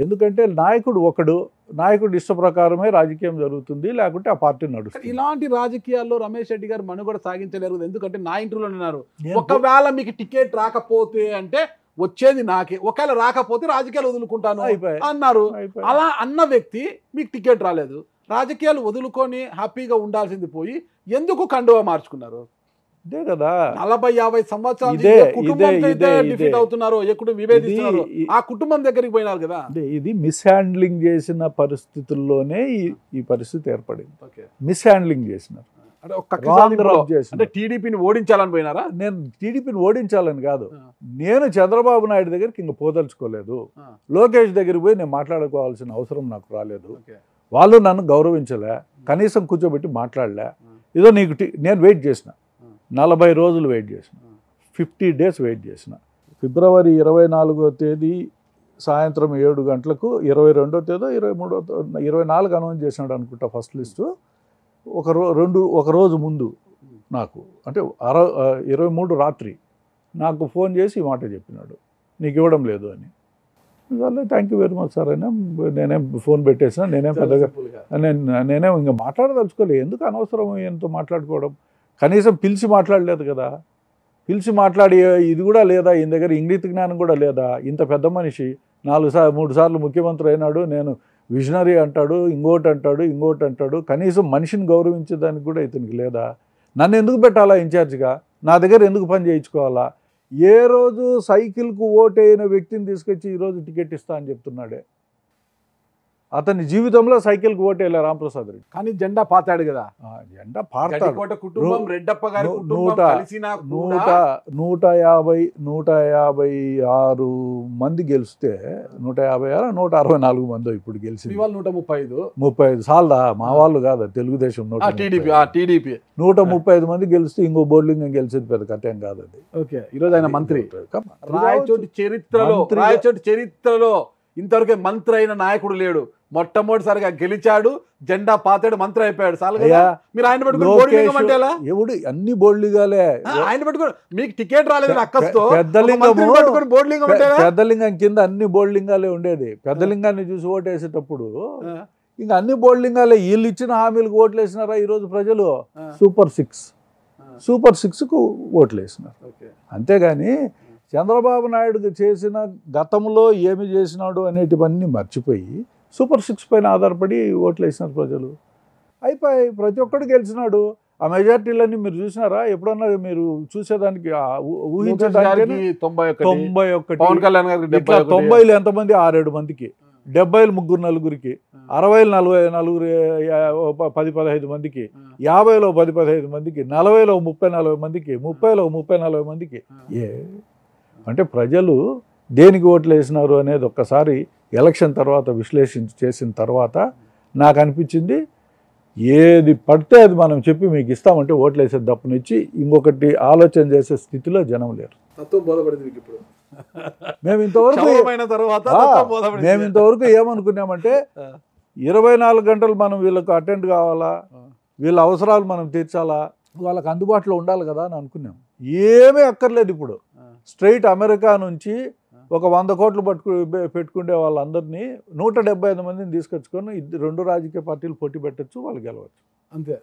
ఎందుకంటే నాయకుడు ఇష్ట ప్రకారమే రాజకీయం జరుగుతుంది, లేకుంటే ఆ పార్టీ నడుస్తుంది. ఇలాంటి రాజకీయాల్లో రమేష్ రెడ్డి గారు మనుగడ సాగించలేరు. ఎందుకంటే నా ఇంటర్వ్యూలో అన్నారు, ఒకవేళ మీకు టికెట్ రాకపోతే అంటే వచ్చేది నాకే, ఒకవేళ రాకపోతే రాజకీయాలు వదులుకుంటాను అన్నారు. అలా అన్న వ్యక్తి మీకు టికెట్ రాలేదు, రాజకీయాలు వదులుకొని హ్యాపీగా ఉండాల్సింది పోయి ఎందుకు కండువా మార్చుకున్నారు? ఇదే కదా 40-50 సంవత్సరాలు అవుతున్నారు, ఎప్పుడు విభేదిస్తున్నారు, ఆ కుటుంబం దగ్గరికి పోయినారు కదా. ఇది మిస్హ్యాండ్లింగ్ చేసిన పరిస్థితుల్లోనే ఈ పరిస్థితి ఏర్పడింది. మిస్హ్యాండ్లింగ్ చేసినారు. అంటే టీడీపీని ఓడించాలని పోయినారా? నేను టీడీపీని ఓడించాలని కాదు, నేను చంద్రబాబు నాయుడు దగ్గరికి ఇంక పోదలుచుకోలేదు. లోకేష్ దగ్గరికి పోయి నేను మాట్లాడుకోవాల్సిన అవసరం నాకు రాలేదు. వాళ్ళు నన్ను గౌరవించలే, కనీసం కూర్చోబెట్టి మాట్లాడలే. ఏదో నీకు నేను వెయిట్ చేసిన 40 రోజులు వెయిట్ చేసిన, 50 డేస్ వెయిట్ చేసిన. ఫిబ్రవరి 24వ తేదీ సాయంత్రం 7 గంటలకు 22వ తేదీ 24 అనౌన్స్ చేసినాడు అనుకుంటా ఫస్ట్ లిస్టు. ఒక రోజు ముందు నాకు అంటే 23 రాత్రి నాకు ఫోన్ చేసి ఈ మాట చెప్పినాడు, నీకు ఇవ్వడం లేదు అని. Thank you very much sir అయినా నేనేం ఫోన్ పెట్టేసిన, నేనేం ఇంకా మాట్లాడదలుచుకోలేదు. ఎందుకు అనవసరం ఎంతో మాట్లాడుకోవడం, కనీసం పిలిచి మాట్లాడలేదు కదా. పిలిచి మాట్లాడే ఇది కూడా లేదా, ఈయన దగ్గర ఇంగిత జ్ఞానం కూడా లేదా? ఇంత పెద్ద మనిషి 3 సార్లు ముఖ్యమంత్రి అయినాడు, నేను విజనరీ అంటాడు, ఇంకోటి అంటాడు. కనీసం మనిషిని గౌరవించేదానికి కూడా ఇతనికి లేదా? నన్ను ఎందుకు పెట్టాలా ఇన్ఛార్జిగా? నా దగ్గర ఎందుకు పని చేయించుకోవాలా? ఏ రోజు సైకిల్కు ఓటైన వ్యక్తిని తీసుకొచ్చి ఈరోజు టికెట్ ఇస్తా అని చెప్తున్నాడే. అతని జీవితంలో సైకిల్కి ఓటేలా రామప్రసాద్ రెడ్డి. కానీ జెండా పాతాడు కదా, జెండా పాడతాడు. కుటుంబం రెడ్డప్ప గారి కుటుంబం 156 మంది గెలిస్తే 156 164 మంది ఇప్పుడు గెలిచింది. 135 సార్లా? మా వాళ్ళు కాదు, తెలుగుదేశం. టీడీపీ 135 మంది గెలిస్తే ఇంకో బోర్లింగం గెలిచేది పెద్ద కథం కాదు అది. ఓకే, ఈరోజు ఆయన మంత్రి. రాయచోటి చరిత్రలో ఇంతవరకే మంత్రి అయిన నాయకుడు లేడు. మొట్టమొదటిసారిగా గెలిచాడు, జెండా పాతాడు, మంత్రి అయిపోయాడు. మీరు ఆయన పట్టుకుని ఎవడు అన్ని బోర్డుగాలే ఆయన పట్టుకుని మీకు టికెట్ రాలేదు అక్కస్తో పెద్దలింగం కింద అన్ని బోర్డులింగాలే ఉండేది. పెద్దలింగాన్ని చూసి ఓటేసేటప్పుడు ఇంకా అన్ని బోర్డులింగాలే. వీళ్ళు ఇచ్చిన హామీలకు ఓట్లు వేసినారా ఈరోజు ప్రజలు? సూపర్ 6కు ఓట్లు వేసినారు. అంతేగాని చంద్రబాబు నాయుడు చేసిన గతంలో ఏమి చేసినాడు అనేటివన్నీ మర్చిపోయి సూపర్ 6 పైన ఆధారపడి ఓట్లు వేసినారు ప్రజలు. అయిపోయి ప్రతి ఒక్కడు గెలిచినాడు. ఆ మెజార్టీలన్నీ మీరు చూసినారా? ఎప్పుడన్నా మీరు చూసేదానికి ఊహించడానికి 90 ఎంతమంది? 6-7 మందికి, 70 3-4కి, 60 10-15 మందికి, 50 10-15 మందికి, 40 30-40 మందికి, 30 30-40 మందికి. అంటే ప్రజలు దేనికి ఓట్లు వేసినారు అనేది ఒక్కసారి ఎలక్షన్ తర్వాత విశ్లేషించి చేసిన తర్వాత నాకు అనిపించింది, ఏది పడితే అది మనం చెప్పి మీకు ఇస్తామంటే ఓట్లు వేసేది తప్పనిచ్చి ఇంకొకటి ఆలోచన చేసే స్థితిలో జనం లేరు. మేము ఇంతవరకు ఏమనుకున్నామంటే 24 గంటలు మనం వీళ్ళకు అటెండ్ కావాలా, వీళ్ళ అవసరాలు మనం తీర్చాలా, వాళ్ళకి అందుబాటులో ఉండాలి కదా అని అనుకున్నాం. ఏమీ అక్కర్లేదు. ఇప్పుడు స్ట్రైట్ అమెరికా నుంచి ఒక 100 కోట్లు పెట్టుకునే వాళ్ళందరినీ 175 మందిని తీసుకొచ్చుకొని 2 రాజకీయ పార్టీలు పోటీ పెట్టచ్చు, వాళ్ళు గెలవచ్చు. అంతే.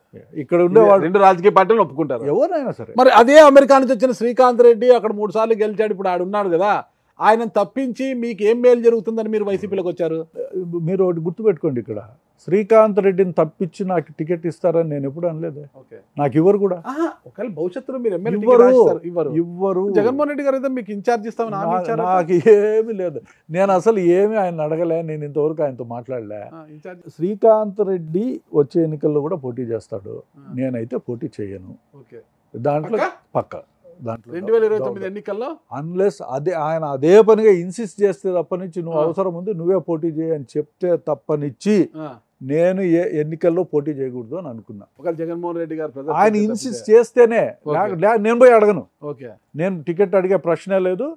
ఇక్కడ ఉండేవాళ్ళు 2 రాజకీయ పార్టీలు ఒప్పుకుంటారు ఎవరైనా సరే. మరి అదే అమెరికా నుంచి వచ్చిన శ్రీకాంత్ రెడ్డి అక్కడ 3 సార్లు గెలిచాడు, ఇప్పుడు ఆడున్నాడు కదా, ఆయన తప్పించి మీకు ఏం మేలు జరుగుతుందని మీరు వైసీపీలోకి వచ్చారు? మీరు ఒకటి గుర్తుపెట్టుకోండి, ఇక్కడ శ్రీకాంత్ రెడ్డిని తప్పించి నాకు టికెట్ ఇస్తారని నేను ఎప్పుడు అనలేదు. నాకు ఇవ్వరు కూడా. ఒకవేళ భవిష్యత్తులో మీరు ఇవ్వరు. జగన్మోహన్ రెడ్డి గారు అయితే మీకు ఇన్ఛార్జ్ ఇస్తామని నాకు ఏమీ లేదు. నేను అసలు ఏమీ ఆయన అడగలే, నేను ఇంతవరకు ఆయనతో మాట్లాడలే. శ్రీకాంత్ రెడ్డి వచ్చే ఎన్నికల్లో కూడా పోటీ చేస్తాడు, నేనైతే పోటీ చేయను. దాంట్లో పక్క. 2029 ఎన్నికల్లో అన్లెస్ ఆయన అదే పనిగా ఇన్సిస్ట్ చేస్తే తప్పనిచ్చి నువ్వు అవసరం ఉంది నువ్వే పోటీ చేయని చెప్తే తప్పనిచ్చి నేను ఎన్నికల్లో పోటీ చేయకూడదు అని అనుకున్నా. జగన్మోహన్ రెడ్డి గారు ఆయన ఇన్సిస్ట్ చేస్తేనే, నేను పోయి అడగను. నేను టికెట్ అడిగే ప్రశ్నే లేదు.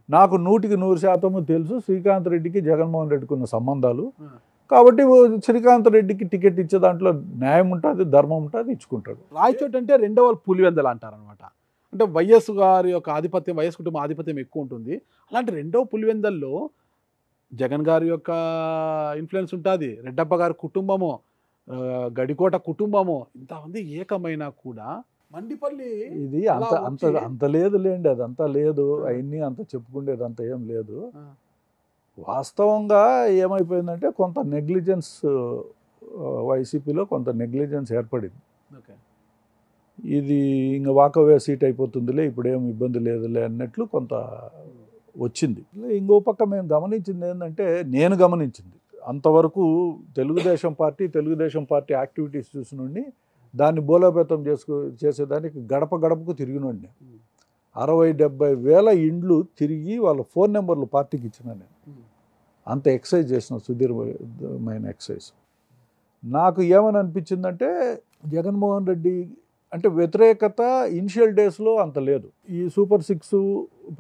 నాకు 100% తెలుసు శ్రీకాంత్ రెడ్డికి జగన్మోహన్ రెడ్డికి ఉన్న సంబంధాలు. కాబట్టి శ్రీకాంత్ రెడ్డికి టికెట్ ఇచ్చే దాంట్లో న్యాయం ఉంటుంది, ధర్మం ఉంటుంది, ఇచ్చుకుంటాడు. రాయచోటి అంటే 2వ పులివెందలు అంటారనమాట. అంటే వైఎస్ గారి యొక్క ఆధిపత్యం, వైఎస్ కుటుంబం ఆధిపత్యం ఎక్కువ ఉంటుంది. అలాంటి 2వ పులివెందల్లో జగన్ గారి యొక్క ఇన్ఫ్లుయెన్స్ ఉంటుంది, రెడ్డప్ప గారి కుటుంబము, గడికోట కుటుంబము, ఇంతమంది ఏకమైనా కూడా మండిపల్లి ఇది అంత లేదులేండి, అదంతా లేదు. అవన్నీ అంత చెప్పుకునేది అంత ఏం లేదు. వాస్తవంగా ఏమైపోయిందంటే కొంత నెగ్లిజెన్స్, వైసీపీలో కొంత నెగ్లిజెన్స్ ఏర్పడింది. ఇది ఇంకా వాకవే సీట్ అయిపోతుందిలే, ఇప్పుడేం ఇబ్బంది లేదులే అన్నట్లు కొంత వచ్చింది. ఇంకో పక్క మేము గమనించింది ఏంటంటే, నేను గమనించింది అంతవరకు తెలుగుదేశం పార్టీ యాక్టివిటీస్ చూసినండి, దాన్ని బోలోపేతం చేసేదానికి గడప గడపకు తిరిగినండి. 60-70 వేల ఇండ్లు తిరిగి వాళ్ళ ఫోన్ నెంబర్లు పార్టీకి ఇచ్చిన నేను. అంత ఎక్సైజ్ చేసిన, సుదీర్ఘమైన ఎక్సైజ్. నాకు ఏమని అనిపించిందంటే, జగన్మోహన్ రెడ్డి అంటే వ్యతిరేకత ఇనిషియల్ డేస్లో అంత లేదు. ఈ సూపర్ 6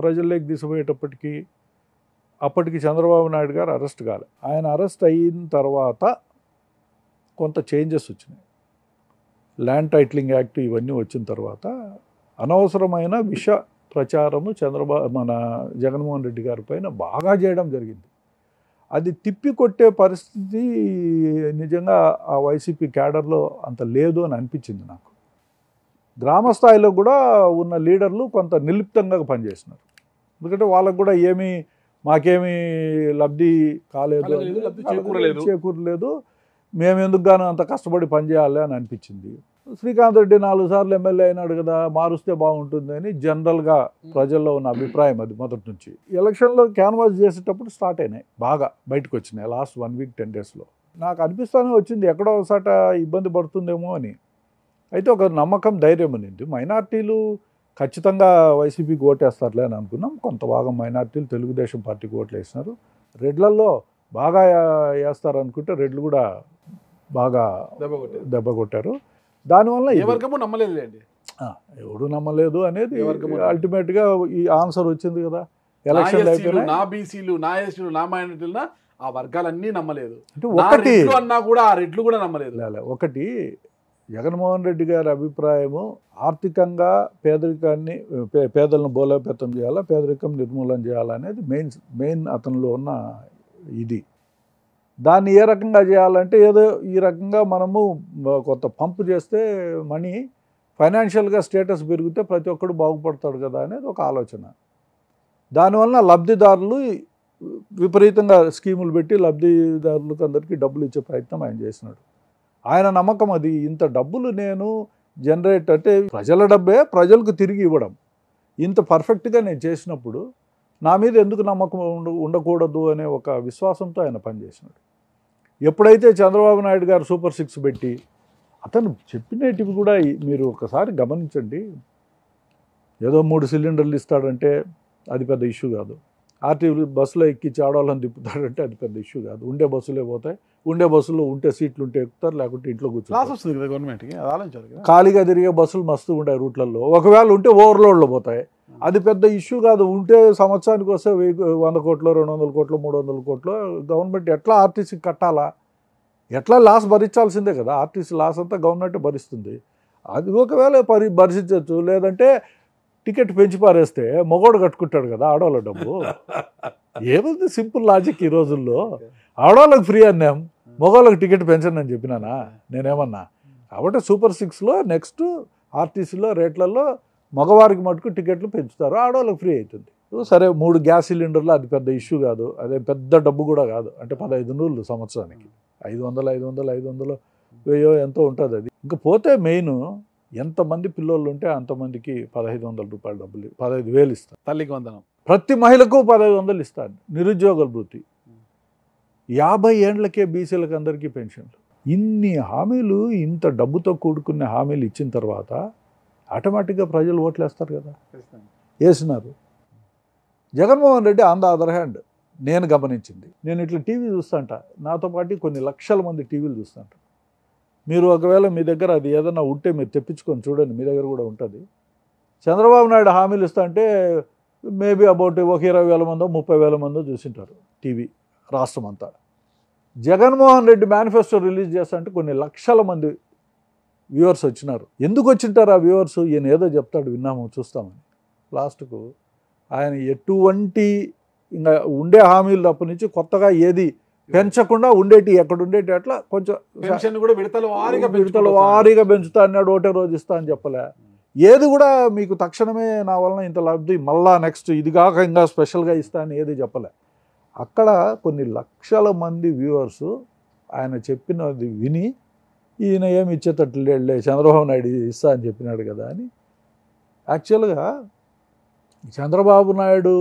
ప్రజల్లోకి తీసుకుపోయేటప్పటికీ అప్పటికి చంద్రబాబు నాయుడు గారు అరెస్ట్ కాలే. ఆయన అరెస్ట్ అయిన తర్వాత కొంత చేంజెస్ వచ్చినాయి. ల్యాండ్ టైటిలింగ్ యాక్ట్ ఇవన్నీ వచ్చిన తర్వాత అనవసరమైన విష ప్రచారము మన జగన్మోహన్ రెడ్డి గారి పైన బాగా చేయడం జరిగింది. అది తిప్పికొట్టే పరిస్థితి నిజంగా ఆ వైసీపీ క్యాడర్లో అంత లేదు అని అనిపించింది నాకు. గ్రామ స్థాయిలో కూడా ఉన్న లీడర్లు కొంత నిర్లిప్తంగా పనిచేస్తున్నారు. ఎందుకంటే వాళ్ళకు కూడా మాకేమీ లబ్ధి కాలేదు, చేకూరలేదు, మేము ఎందుకు గాను అంత కష్టపడి పనిచేయాలి అని అనిపించింది. శ్రీకాంత్ రెడ్డి 4 సార్లు ఎమ్మెల్యే అయినాడు కదా, మారుస్తే బాగుంటుంది అని జనరల్గా ప్రజల్లో ఉన్న అభిప్రాయం అది మొదటి నుంచి. ఎలక్షన్లో క్యాన్వాస్ చేసేటప్పుడు స్టార్ట్ అయినాయి, బాగా బయటకు వచ్చినాయి లాస్ట్ 1 వీక్ 10 డేస్లో. నాకు అనిపిస్తూనే వచ్చింది ఎక్కడో ఒకసాట ఇబ్బంది పడుతుందేమో అని. అయితే ఒక నమ్మకం, ధైర్యం ఉంది. మైనార్టీలు ఖచ్చితంగా వైసీపీకి ఓటేస్తారులే అని అనుకున్నాం. కొంత భాగం మైనార్టీలు తెలుగుదేశం పార్టీకి ఓట్లు వేసినారు. రెడ్లలో బాగా వేస్తారు అనుకుంటే రెడ్లు కూడా బాగా దెబ్బ కొట్టారు. దానివల్ల ఎవడు నమ్మలేదు అనేది అల్టిమేట్గా ఈ ఆన్సర్ వచ్చింది కదా. ఎలక్షన్ నా బీసీలు, నా ఎస్టీలు, నా మైనారిటీలు, ఆ వర్గాలన్నీ నమ్మలేదు. ఒకటి అన్నా కూడా ఆ రెడ్లు కూడా నమ్మలేదు. ఒకటి జగన్మోహన్ రెడ్డి గారి అభిప్రాయము ఆర్థికంగా పేదలను బలోపేతం చేయాలా, పేదరికం నిర్మూలన చేయాలనేది మెయిన్ అతనిలో ఉన్న ఇది. దాన్ని ఏ రకంగా చేయాలంటే ఏదో ఈ రకంగా మనము కొంత పంపు చేస్తే మనీ ఫైనాన్షియల్గా స్టేటస్ పెరిగితే ప్రతి ఒక్కడు బాగుపడతాడు కదా అనేది ఒక ఆలోచన. దానివల్ల లబ్ధిదారులు విపరీతంగా స్కీములు పెట్టి లబ్ధిదారులకు అందరికీ డబ్బులు ఇచ్చే ప్రయత్నం ఆయన చేసినాడు. ఆయన నమ్మకం అది. ఇంత డబ్బులు నేను జనరేట్ అంటే ప్రజల డబ్బే ప్రజలకు తిరిగి ఇవ్వడం, ఇంత పర్ఫెక్ట్గా నేను చేసినప్పుడు నా మీద ఎందుకు నమ్మకం ఉండకూడదు అనే ఒక విశ్వాసంతో ఆయన పనిచేసినాడు. ఎప్పుడైతే చంద్రబాబు నాయుడు గారు సూపర్ 6 పెట్టి, అతను చెప్పినవి కూడా మీరు ఒకసారి గమనించండి. ఏదో 3 సిలిండర్లు ఇస్తాడంటే అది పెద్ద ఇష్యూ కాదు. ఆర్టీవీ బస్సులో ఎక్కించి ఆడవాళ్ళని తిప్పుతాడంటే అది పెద్ద ఇష్యూ కాదు. ఉండే బస్సులే పోతాయి, ఉండే బస్సులో ఉంటే సీట్లు ఉంటే ఎక్కుతారు, లేకుంటే ఇంట్లో కూర్చొని గవర్నమెంట్కి ఖాళీగా తిరిగే బస్సులు మస్తు ఉంటాయి రూట్లలో. ఒకవేళ ఉంటే ఓవర్లోడ్లో పోతాయి, అది పెద్ద ఇష్యూ కాదు. ఉంటే సంవత్సరానికి వస్తే 100 కోట్లు, 200 కోట్లు, 300 కోట్లు గవర్నమెంట్ ఎట్లా ఆర్టీసీకి కట్టాలా, ఎట్లా లాస్ భరించాల్సిందే కదా. ఆర్టీసీ లాస్ అంతా గవర్నమెంటే భరిస్తుంది. అది ఒకవేళ భరించవచ్చు. లేదంటే టికెట్ పెంచి పారేస్తే మగోడు కట్టుకుంటాడు కదా ఆడవాళ్ళ డబ్బు. ఏముంది సింపుల్ లాజిక్ ఈ రోజుల్లో. ఆడవాళ్ళకి ఫ్రీ అన్నాం, మగవాళ్ళకి టికెట్ పెంచండి అని చెప్పినానా నేనేమన్నా? కాబట్టి సూపర్ 6లో నెక్స్ట్ ఆర్టీసీలో రేట్లలో మగవారికి మటుకు టికెట్లు పెంచుతారు, ఆడవాళ్ళకి ఫ్రీ అవుతుంది. సరే 3 గ్యాస్ సిలిండర్లు అది పెద్ద ఇష్యూ కాదు, అదే పెద్ద డబ్బు కూడా కాదు. అంటే 15 సంవత్సరానికి 500 1000 ఎంతో ఉంటుంది అది. ఇంకా పోతే మెయిన్ ఎంతమంది పిల్లలు ఉంటే అంతమందికి 1500 రూపాయల డబ్బులు, 15,000 ఇస్తారు. తల్లికి వందనం. ప్రతి మహిళకు 1500 ఇస్తారు. నిరుద్యోగ భృతి, 50 ఏండ్లకే బీసీలకు అందరికీ పెన్షన్లు. ఇన్ని హామీలు, ఇంత డబ్బుతో కూడుకున్న హామీలు ఇచ్చిన తర్వాత ఆటోమేటిక్గా ప్రజలు ఓట్లు వేస్తారు కదా. వేసినారు. Jaganmohan Reddy on the other hand నేను గమనించింది, నేను ఇట్లా టీవీ చూస్తాంట, నాతో పాటు కొన్ని లక్షల మంది టీవీలు చూస్తాంట. మీరు ఒకవేళ మీ దగ్గర అది ఏదైనా ఉంటే మీరు తెప్పించుకొని చూడండి, మీ దగ్గర కూడా ఉంటుంది. చంద్రబాబు నాయుడు హామీలు ఇస్తా అంటే మేబీ అబౌట్ ఒక 20,000 మందో 30,000 మందో చూసింటారు టీవీ రాష్ట్రం అంతా. జగన్మోహన్ రెడ్డి మేనిఫెస్టో రిలీజ్ చేస్తా అంటే కొన్ని లక్షల మంది వ్యూవర్స్ వచ్చినారు. ఎందుకు వచ్చింటారు ఆ వ్యూవర్స్? ఈయన ఏదో చెప్తాడు, విన్నాము చూస్తామని. లాస్ట్కు ఆయన ఎటువంటి ఇంకా ఉండే హామీలు తప్ప నుంచి కొత్తగా ఏది పెంచకుండా ఉండేటి ఎక్కడ ఉండేటి అట్లా కొంచెం విడతల వారీగా పెంచుతా అన్నాడు. ఒకటే రోజు ఇస్తా అని చెప్పలే. ఏది కూడా మీకు తక్షణమే నా వలన ఇంత లబ్ధి, మళ్ళా నెక్స్ట్ ఇది కాక ఇంకా స్పెషల్గా ఇస్తా అని ఏది చెప్పలే. అక్కడ కొన్ని లక్షల మంది వ్యూవర్స్ ఆయన చెప్పినది విని ఈయన ఏమి ఇచ్చేటట్లు లేడులే, చంద్రబాబు నాయుడు ఇస్తా అని చెప్పినాడు కదా అని. యాక్చువల్గా చంద్రబాబు నాయుడు